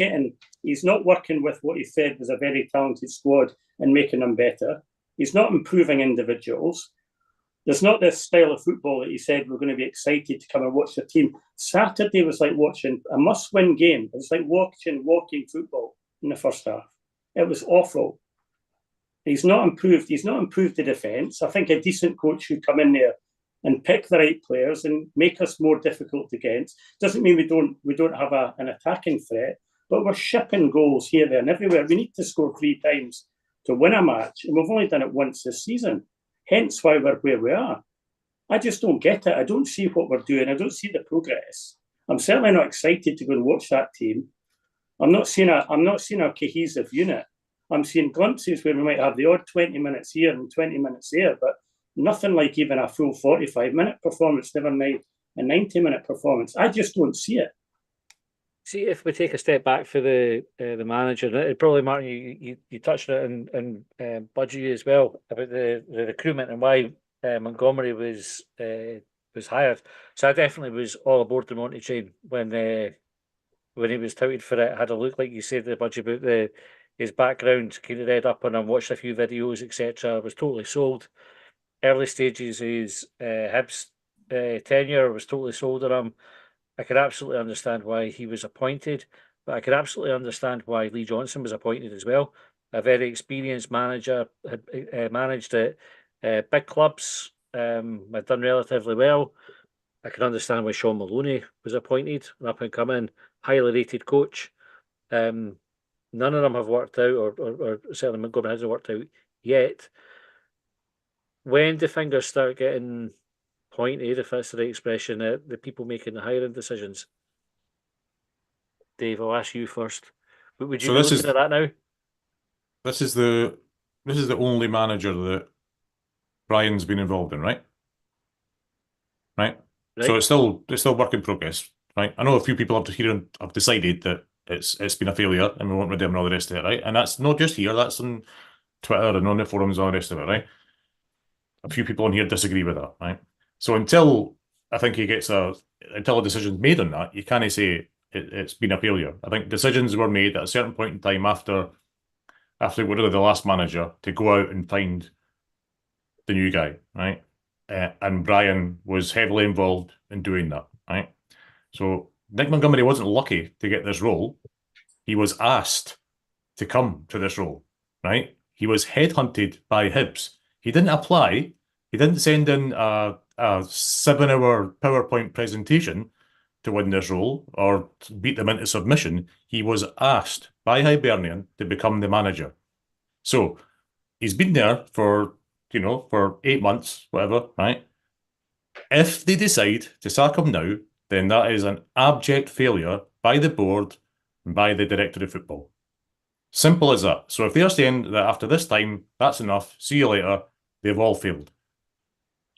working with what he said was a very talented squad and making them better. He's not improving individuals. There's not this style of football that he said we're going to be excited to come and watch the team. Saturday was like watching a must-win game. It was like watching walking football in the first half. It was awful. He's not improved. He's not improved the defence. I think a decent coach should come in there and pick the right players and make us more difficult against. Doesn't mean we don't have an attacking threat, but we're shipping goals here, there, and everywhere. We need to score 3 times to win a match, and we've only done it once this season. Hence why we're where we are. I just don't get it. I don't see what we're doing. I don't see the progress. I'm certainly not excited to go and watch that team. I'm not seeing a cohesive unit. I'm seeing glimpses where we might have the odd 20 minutes here and 20 minutes there, but nothing like even a full 45-minute performance, never mind a 90-minute performance. I just don't see it. See, if we take a step back for the manager, probably, Martin, you touched on it and Budgie as well about the recruitment and why Montgomery was hired. So I definitely was all aboard the Monty train when he was touted for it. I had a look, like you said, the Budgie, about his background, kind of read up on him, watched a few videos, etc. I was totally sold. Early stages of his Hibs tenure, I was totally sold on him. I could absolutely understand why he was appointed, but I could absolutely understand why Lee Johnson was appointed as well. A very experienced manager, had managed at big clubs, had done relatively well. I can understand why Sean Maloney was appointed, an up-and-coming, highly rated coach. None of them have worked out, or certainly Montgomery hasn't worked out yet. When do fingers start getting pointed, if that's the right expression, at the people making the hiring decisions? Dave, I'll ask you first. But would you be looking at that now? This is the only manager that Brian's been involved in, right? Right. So it's still work in progress, right? I know a few people have decided that it's been a failure and we won't redeem and all the rest of it, right? And that's not just here, that's on Twitter and on the forums and all the rest of it, right? A few people on here disagree with that, right? So until I think until a decision's made on that, you can't say it's been a failure. I think decisions were made at a certain point in time after after they got rid of the last manager, to go out and find the new guy, right? And Brian was heavily involved in doing that, right? So Nick Montgomery wasn't lucky to get this role. He was asked to come to this role, right? He was headhunted by Hibs. He didn't apply. He didn't send in a 7-hour PowerPoint presentation to win this role or to beat them into submission. He was asked by Hibernian to become the manager. So he's been there for, for 8 months, whatever, right? If they decide to sack him now, then that is an abject failure by the board and by the director of football. Simple as that. So if they're saying that after this time, that's enough, see you later, they've all failed.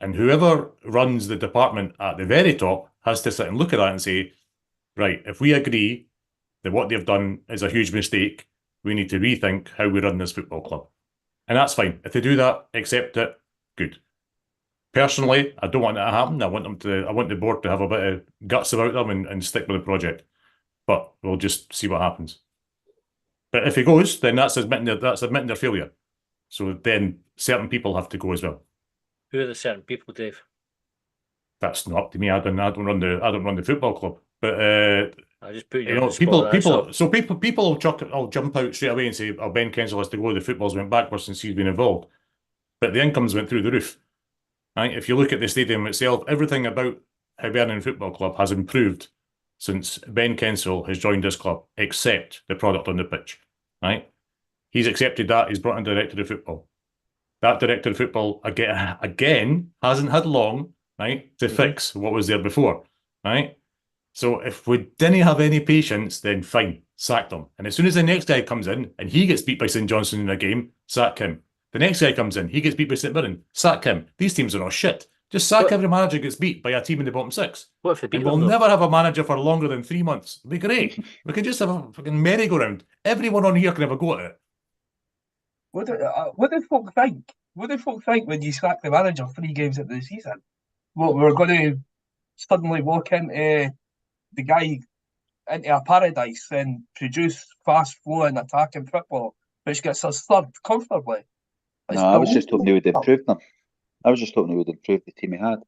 And whoever runs the department at the very top has to sit and look at that and say, right, if we agree that what they've done is a huge mistake, we need to rethink how we run this football club. And that's fine. If they do that, accept it, good. Personally, I don't want that to happen. I want the board to have a bit of guts about them and stick with the project. But we'll just see what happens. But if he goes, then that's admitting their failure. So then certain people have to go as well. Who are the certain people, Dave? That's not up to me. I don't run the football club. But I just put you on the spot, people will jump out straight away and say, "Oh, Ben Kensel has to go. The football's went backwards since he's been involved." But the incomes went through the roof. Right? If you look at the stadium itself, everything about Hibernian Football Club has improved since Ben Kensel has joined this club, except the product on the pitch. Right? He's accepted that. He's brought in director of football. That director of football again hasn't had long, right, to fix what was there before, right? So if we didn't have any patience, then fine, sack them. And as soon as the next guy comes in and he gets beat by St Johnstone in a game, sack him. The next guy comes in, he gets beat by St Mirren, sack him. These teams are all shit. Just sack every manager who gets beat by a team in the bottom six. What if they beat and we'll never have a manager for longer than 3 months. It'll be great. We can just have a fucking merry-go-round. Everyone on here can have a go at it. What do folk think? What do folk think when you sack the manager 3 games into the season? What, we're going to suddenly walk into the guy into a paradise and produce fast-flowing attacking football, which gets us third comfortably? No, I was just hoping they would improve them. I was just hoping they would improve the team he had.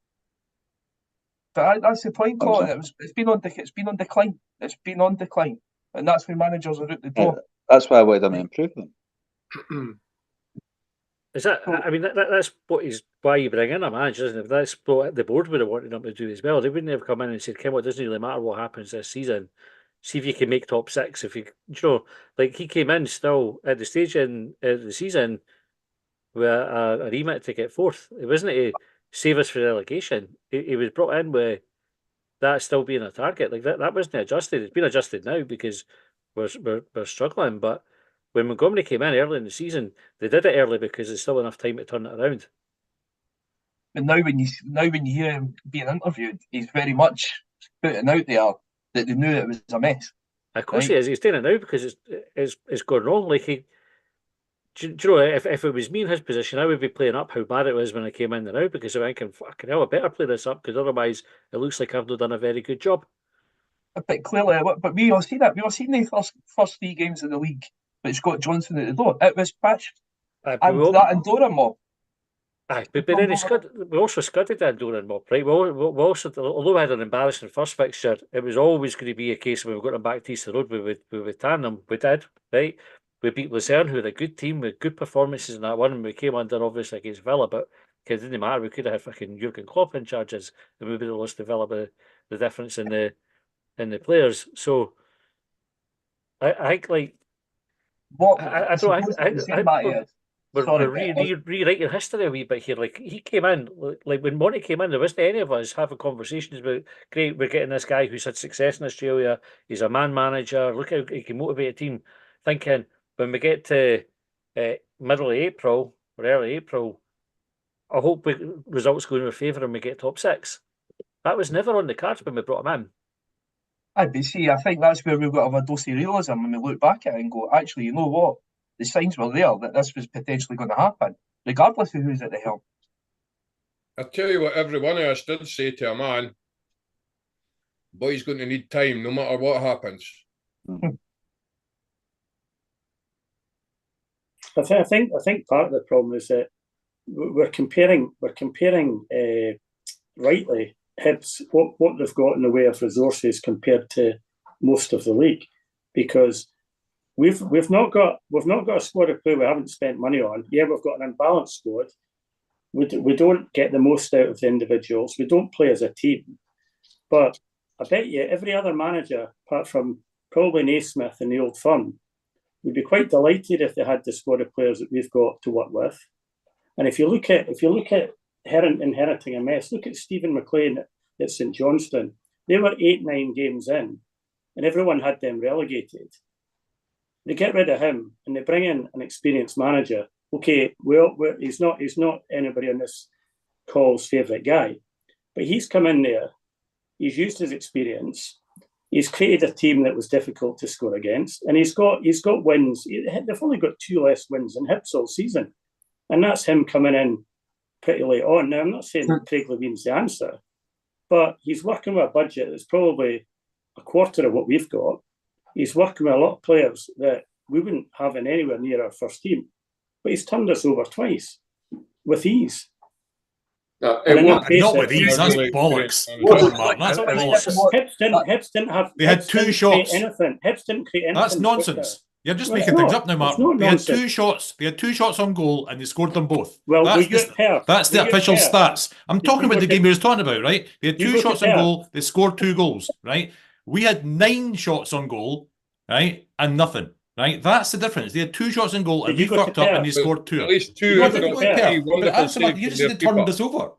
But that's the point, Colin. It's been on decline. It's been on decline, and that's when managers are out the door. That's why I wanted them to improve them. Is that? I mean, that's why you bring in a manager, isn't it? That's what the board would have wanted them to do as well. They wouldn't have come in and said, "Kim, it doesn't really matter what happens this season. See if you can make top 6. If like he came in still at the stage in the season with a remit to get 4th. It wasn't to save us for relegation. He was brought in with that still being a target. Like that wasn't adjusted. It's been adjusted now because we're struggling, but. When Montgomery came in early in the season, they did it early because there's still enough time to turn it around. And now when you hear him being interviewed, he's very much putting out there that they knew it was a mess. Of course he is. He's doing it now because it's gone wrong. Like do you know, if it was me in his position, I would be playing up how bad it was when I came in and out because I'm thinking, fucking hell, I better play this up because otherwise it looks like I've not done a very good job. But clearly, we all see that. We all seen the first 3 games of the league. But Scott Johnson at the door. It was patched. And that Andorra mob. Aye, but then we also scudded the Andorra mob, right? We also, although we had an embarrassing first fixture, it was always going to be a case when we got them back to Easter Road, we would tan them. We did, right? We beat Luzerne, who had a good team with good performances in that one, and we came under obviously against Villa, but it didn't matter. We could have had fucking Jurgen Klopp in charges, and we would have lost to Villa by the difference in the players. So I think like. We're rewriting history a wee bit here. Like he came in, like when Monty came in, there wasn't any of us having conversations about, great, we're getting this guy who's had success in Australia. He's a man manager. Look how he can motivate a team. Thinking when we get to middle of April or early April, I hope results go in our favour and we get top 6. That was never on the cards when we brought him in. But see, I think that's where we've got to have a dose of realism when we look back at it and go, actually, you know what? The signs were there that this was potentially going to happen, regardless of who's at the helm. I tell you what, every one of us did say to a man, boy's going to need time no matter what happens. I think part of the problem is that we're comparing rightly Hibs what they've got in the way of resources compared to most of the league, because we've not got a squad of players we haven't spent money on. Yeah, we've got an unbalanced squad. We don't get the most out of the individuals. We don't play as a team. But I bet you every other manager, apart from probably Naismith and the Old Firm, would be quite delighted if they had the squad of players that we've got to work with. And if you look at inheriting a mess, look at Stephen McLean at St Johnstone. They were 8-9 games in, and everyone had them relegated. They get rid of him and they bring in an experienced manager. Okay, he's not anybody on this call's favourite guy, but he's come in there. He's used his experience. He's created a team that was difficult to score against, and he's got wins. They've only got 2 less wins than Hibs all season, and that's him coming in pretty late on. Now, I'm not saying that Craig Levine's the answer, but he's working with a budget that's probably a quarter of what we've got. He's working with a lot of players that we wouldn't have in anywhere near our first team, but he's turned us over twice with ease. No, not with ease. That's bollocks. Hibs didn't have. They had 2 shots. Hibs didn't create anything. That's nonsense. You're just making things up now, Martin. They had 2 shots. They had 2 shots on goal, and they scored them both. Well, that's the official stats. I'm talking about the game we were talking about, right? They had 2 shots on goal. They scored 2 goals, right? We had 9 shots on goal, right, and nothing. Right, that's the difference. They had 2 shots on goal, and we fucked up, and they scored 2. At least 2. But you just turned us over.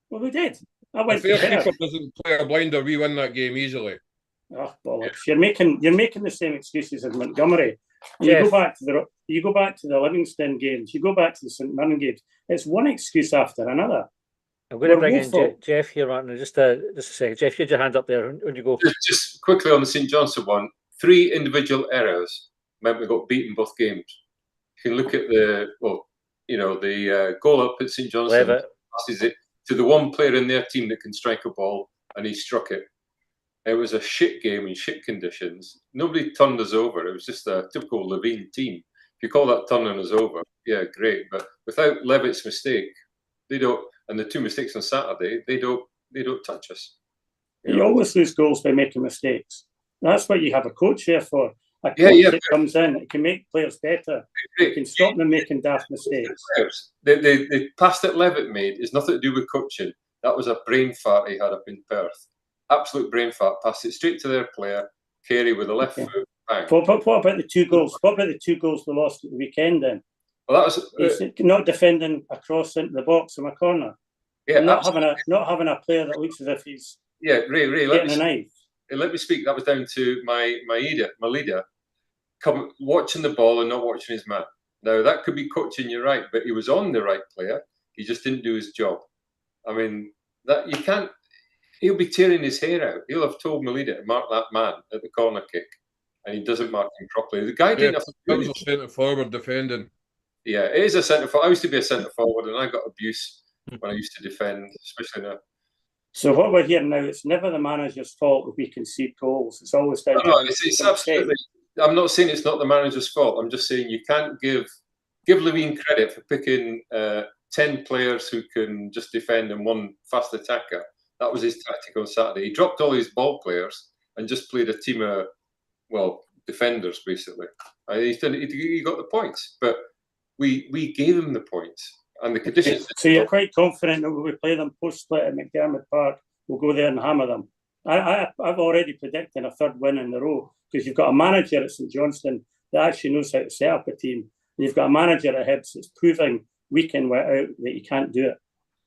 Well, we did. I went if their keeper doesn't play a blinder, we win that game easily. Oh, bollocks! You're making the same excuses as Montgomery. You go back to the Livingston games. You go back to the St Mirren games. It's one excuse after another. I'm going to bring in Jeff here, Martin. Just a second. Jeff, you had your hand up there. When you go, just quickly on the St Johnstone one. 3 individual errors meant we got beaten both games. You can look at the goal up at St Johnstone. Passes it to the one player in their team that can strike a ball, and he struck it. It was a shit game in shit conditions. Nobody turned us over. It was just a typical Levine team. If you call that turning us over, yeah, great. But without Levitt's mistake, they don't. And the 2 mistakes on Saturday, they don't touch us. You always lose goals by making mistakes. That's what you have a coach here for. A coach that comes in, it can make players better. It can stop them making daft mistakes. The pass that Levitt made is nothing to do with coaching. That was a brain fart he had up in Perth. Absolute brain fart. Passed it straight to their player, Carey with a left foot. Bang. What about the 2 goals? What about the 2 goals we lost at the weekend then? Well, that was he's not defending a cross into the box from a corner. Yeah, not having a player that looks as if he's Ray, getting a knife. Let me speak. That was down to my leader, watching the ball and not watching his man. Now that could be coaching, you're right, but he was on the right player. He just didn't do his job. I mean, that you can't. He'll be tearing his hair out. He'll have told Melida to mark that man at the corner kick, and he doesn't mark him properly. The guy didn't have to do a centre forward defending. Yeah, it is a centre forward. I used to be a centre forward, and I got abuse when I used to defend, especially now. So what we're hearing now, it's never the manager's fault if we concede goals. It's always down to it's absolutely. I'm not saying it's not the manager's fault. I'm just saying you can't give Levine credit for picking 10 players who can just defend and 1 fast attacker. That was his tactic on Saturday. He dropped all his ball players and just played a team of defenders basically. He got the points, but we gave him the points. And the conditions. So you're quite confident that when we play them post-split at McDermott Park, we'll go there and hammer them. I've already predicted a 3rd win in a row because you've got a manager at St Johnstone that actually knows how to set up a team. And you've got a manager at Hibs that's proving week in, week out that you can't do it.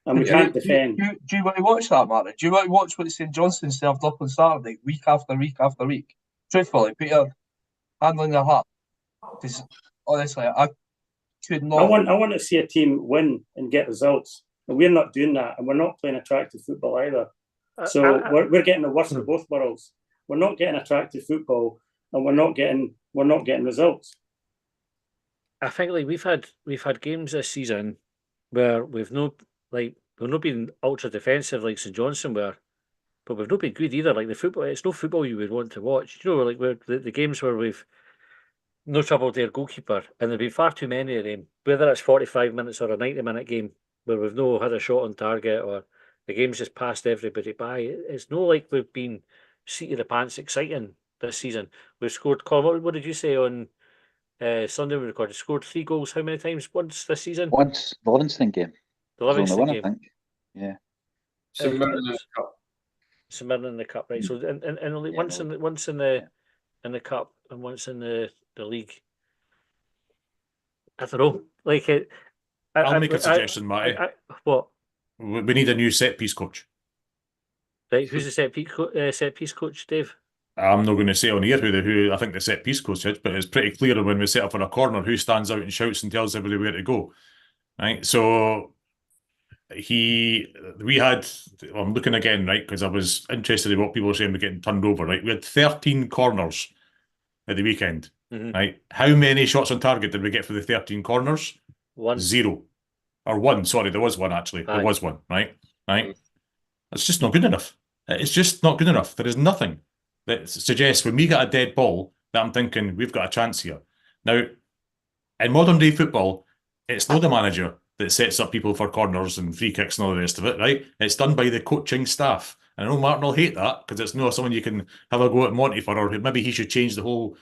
And we can't defend. Do you want to watch that, Martin? Do you want to watch what St Johnstone served up on Saturday, week after week after week? Truthfully, put your hand on your heart. Because honestly, I want to see a team win and get results, and we're not doing that, and we're not playing attractive football either. So we're getting the worst of both worlds. We're not getting attractive football, and we're not getting results. I think we've had games this season where we've not been ultra defensive like St Johnstone were, but we've not been good either. Like the football, it's no football you would want to watch. You know, like the games where we've no trouble their goalkeeper, and there've been far too many of them, whether it's 45 minutes or a 90-minute game where we've no had a shot on target or the game's just passed everybody by. It's no like we've been seat of the pants exciting this season. We've scored, Colin, what did you say on Sunday we recorded? Scored 3 goals how many times once this season? Once, the Livingston game. The There's only Livingston one, I game. think. Yeah. St Mirren in the cup. St Mirren in the cup, right? So and only Yeah, once no. in the cup and once in the league. I don't know. Like it. I'll make a suggestion, Matty. What? We need a new set piece coach. Right, who's the set piece coach, Dave? I'm not going to say on here who I think the set piece coach is, but it's pretty clear when we set up on a corner who stands out and shouts and tells everybody where to go. Right, so I'm looking again, right, because I was interested in what people were saying about getting turned over. Right, we had 13 corners at the weekend. Right, how many shots on target did we get for the 13 corners? 1. 0 or 1. Sorry, there was 1 actually. There was 1. Right. It's just not good enough. It's just not good enough. There is nothing that suggests when we get a dead ball that I'm thinking we've got a chance here. Now, in modern day football, it's not the manager that sets up people for corners and free kicks and all the rest of it, right? It's done by the coaching staff. And I know Martin will hate that because it's not someone you can have a go at Monty for, or maybe he should change the whole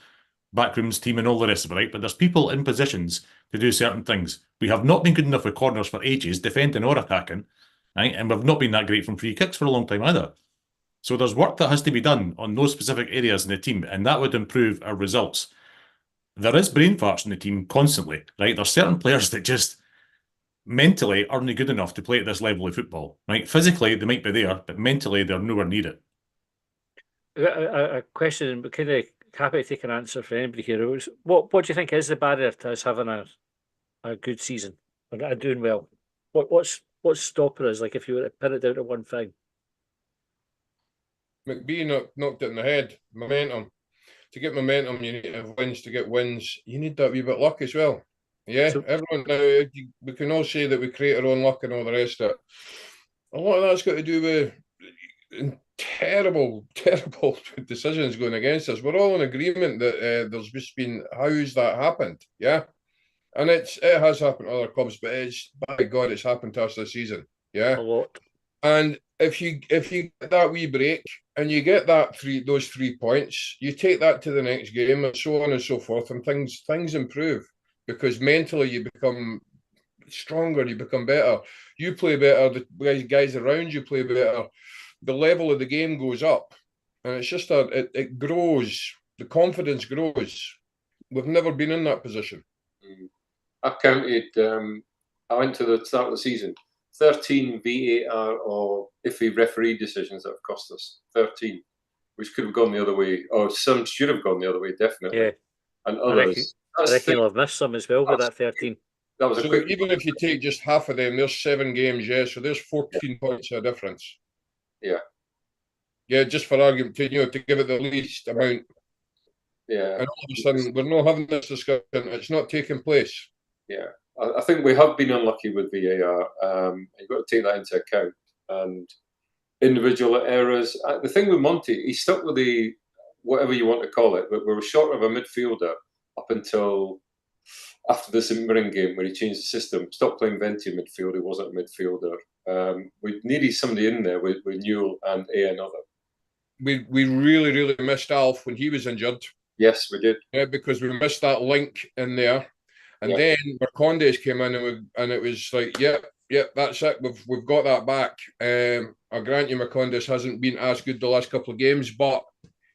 backrooms team and all the rest of it, right? But there's people in positions to do certain things. We have not been good enough with corners for ages, defending or attacking, right? And we've not been that great from free kicks for a long time either. So there's work that has to be done on those specific areas in the team, and that would improve our results. There is brain farts in the team constantly, right? There's certain players that just mentally aren't good enough to play at this level of football, right? Physically, they might be there, but mentally, they're nowhere near it. A question, but kind of happy to take an answer for anybody here. What do you think is the barrier to us having a good season and doing well? What's stopping us? Like if you were to pin it down to one thing. McBee knocked it in the head. Momentum. To get momentum, you need to have wins. To get wins, you need that wee bit of luck as well. Yeah, So, everyone now, we can all say that we create our own luck and all the rest of it. A lot of that's got to do with terrible decisions going against us. We're all in agreement that there's just been how's that happened, yeah, and it has happened to other clubs, but it's by God, it's happened to us this season, yeah. a lot. And if you get that wee break and you get those 3 points, you take that to the next game and so on and so forth, and things improve because mentally you become stronger, you become better, you play better, the guys around you play better, the level of the game goes up, and it's just it grows, the confidence grows. We've never been in that position. I counted. I went to the start of the season. 13 VAR or iffy referee decisions that have cost us. 13, which could have gone the other way, or some should have gone the other way, definitely. Yeah. And others. I reckon you'll have missed some as well with that 13. That was so even if you take just half of them, there's 7 games, yeah. So there's 14 points of difference. Yeah. Yeah, just for argument, to give it the least amount. Yeah. And all of a sudden, we're not having this discussion. It's not taking place. Yeah. I think we have been unlucky with VAR. You've got to take that into account. And individual errors. The thing with Monty, he stuck with the whatever you want to call it, but we were short of a midfielder up until after the St Mirren game where he changed the system, stopped playing Venti midfield, he wasn't a midfielder. We needed somebody in there with Newell and another. We really, really missed Alf when he was injured. Yes, we did. Yeah, because we missed that link in there. And then Marcondes came in and it was like, yep, that's it. We've got that back. I grant you Marcondes hasn't been as good the last couple of games, but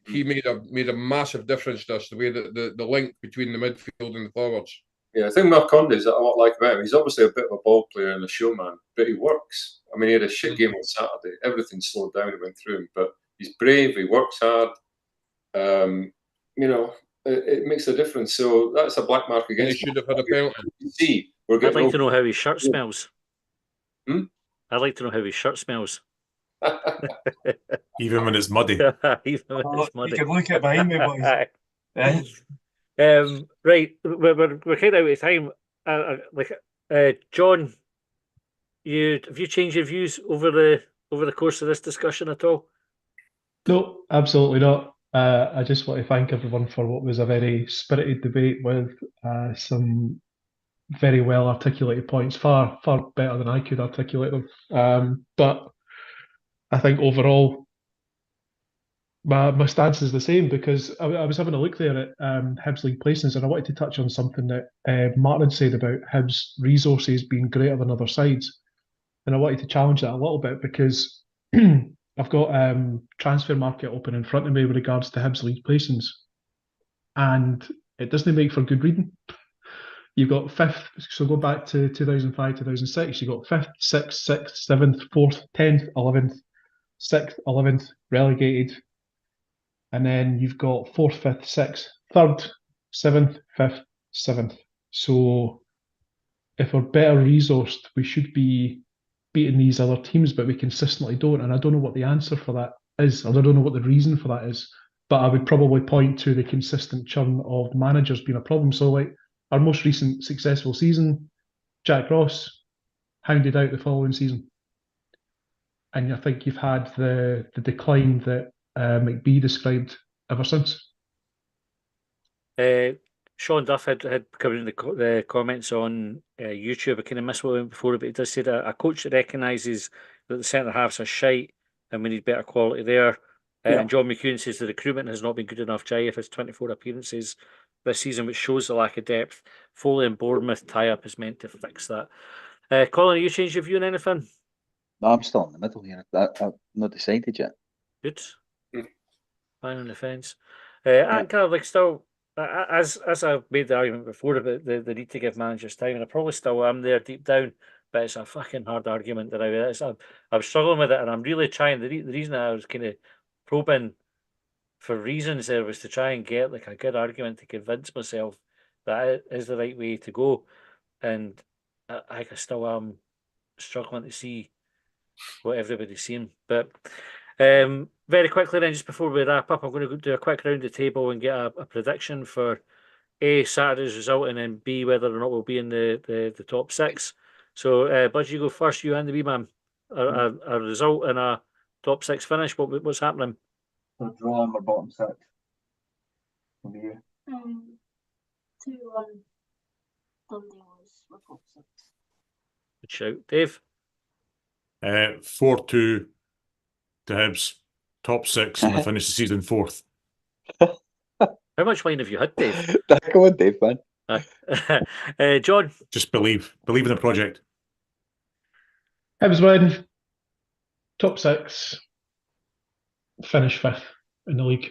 he made a massive difference to us, the way that the link between the midfield and the forwards. Yeah, I think Marcondes, I like about him, he's obviously a bit of a ball player and a showman, but he works. I mean, he had a shit game on Saturday. Everything slowed down and went through him, but he's brave, he works hard. It makes a difference. So that's a black mark against him. He should have had a penalty. See, I'd like to know how his shirt smells. I'd like to know how his shirt smells. Even when it's muddy. Even when it's muddy. You can look at behind me, boys. Right, we're kind of out of time. John, have you changed your views over the course of this discussion at all? No, absolutely not. I just want to thank everyone for what was a very spirited debate with some very well articulated points, far better than I could articulate them. But I think overall, my stance is the same, because I was having a look there at Hibs League placings, and I wanted to touch on something that Martin said about Hibs resources being greater than other sides, and I wanted to challenge that a little bit, because I've got transfer market open in front of me with regards to Hibs League placings, and it doesn't make for good reading. You've got fifth, so go back to 2005, 2006, you've got fifth, sixth, 7th, 4th, 10th, 11th, 6th, 11th, relegated. And then you've got 4th, 5th, 6th, 3rd, 7th, 5th, 7th. So if we're better resourced, we should be beating these other teams, but we consistently don't. And I don't know what the answer for that is. I don't know what the reason for that is. But I would probably point to the consistent churn of managers being a problem. So, like, our most recent successful season, Jack Ross hounded out the following season. And I think you've had the decline that McBee described ever since. Sean Duff had come in the comments on YouTube. I kind of missed what went before, but he does say that a coach that recognises that the centre halves are shite and we need better quality there. Yeah. And John McEwen says the recruitment has not been good enough. Jai has 24 appearances this season, which shows the lack of depth. Foley and Bournemouth tie-up is meant to fix that. Colin, are you changed your view on anything? No, I'm still in the middle here. I've not decided yet. Good. Fine on the fence. Yeah. And kind of like still, as I've made the argument before about the need to give managers time, and I probably still am there deep down, but it's a fucking hard argument that I'm struggling with it, and I'm really trying. The reason I was kind of probing for reasons there was to try and get like a good argument to convince myself that it is the right way to go, and I still am struggling to see what everybody's seeing. But very quickly then, just before we wrap up, I'm going to do a quick round the table and get a prediction for A, Saturday's result, and then B, whether or not we'll be in the top six. So, Buzz, you go first, you and the wee man. A result and a top six finish. What's happening? So draw on our bottom six. Over here. 2-1 Dundee was my top six. Good shout. Dave? 4-2 to Hibs, top six, and I finish the season 4th. How much wine have you had, Dave? Go on, Dave, man. John? Just believe in the project. Hibs win, top six, finish 5th in the league.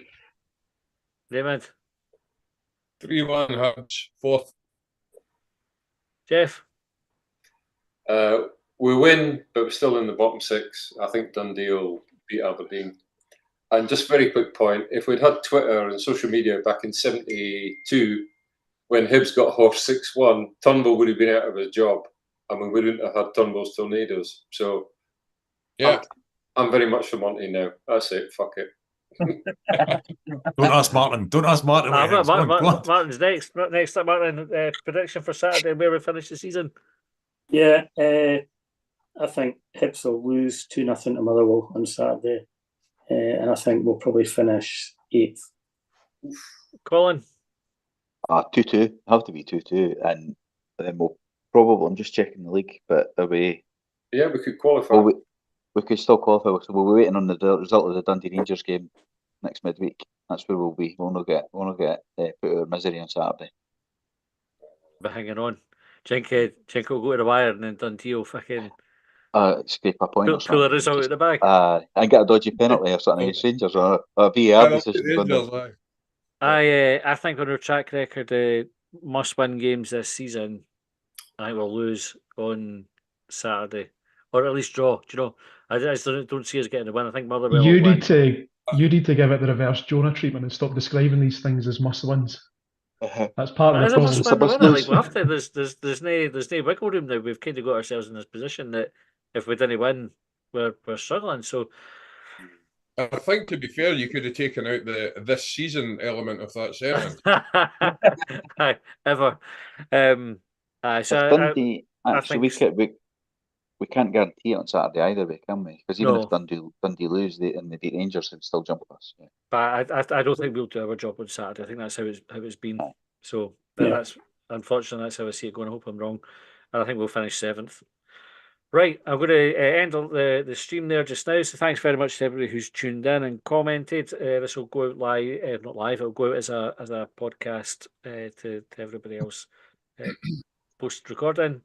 Raymond? 3-1 Hibs, 4th. Jeff? We win, but we're still in the bottom six. I think Dundee will beat Aberdeen. And just very quick point, if we'd had Twitter and social media back in 72, when Hibs got horsed 6-1, Turnbull would have been out of his job and we wouldn't have had Turnbull's Tornadoes. So Yeah. I'm very much for Monty now. That's it. Fuck it. Don't ask Martin. Don't ask Martin. what he thinks. Go on, go on. Martin's next. Next up, Martin, prediction for Saturday, where we finish the season. Yeah, I think Hibs will lose 2-0 to Motherwell on Saturday, and I think we'll probably finish 8th. Colin? 2-2. Have to be 2-2. And then we'll probably, I'm just checking the league, but away. Yeah, we could qualify. Well, we could still qualify, so we'll be waiting on the result of the Dundee Rangers game next midweek. That's where we'll be. We'll not get put out of misery on Saturday. But hanging on. Jenke will go to the wire and then Dundee will fucking scrape a point or pull a something. result out of the bag. And get a dodgy penalty or something against Rangers or a VAR decision. I think on our track record, must-win games this season, I think we'll lose on Saturday, or at least draw. Do you know? I just don't see us getting the win. I think Motherwell. You need to give it the reverse Jonah treatment and stop describing these things as must-wins. That's part of the problem. Like we have to. There's no wiggle room now. We've kind of got ourselves in this position that if we didn't win, we're struggling. So I think, to be fair, you could have taken out the this season element of that segment. Ever. So Dundee, we can't guarantee it on Saturday either way, can we? Because even No. if Dundee lose, and they beat Rangers, they'd still jump us. Yeah. But I don't think we'll do our job on Saturday. I think that's how it's been. Aye. So Yeah. that's unfortunately that's how I see it going. I hope I'm wrong, and I think we'll finish 7th. Right, I'm going to end the stream there just now. So thanks very much to everybody who's tuned in and commented. This will go out live, not live. It'll go out as a podcast to everybody else post recording.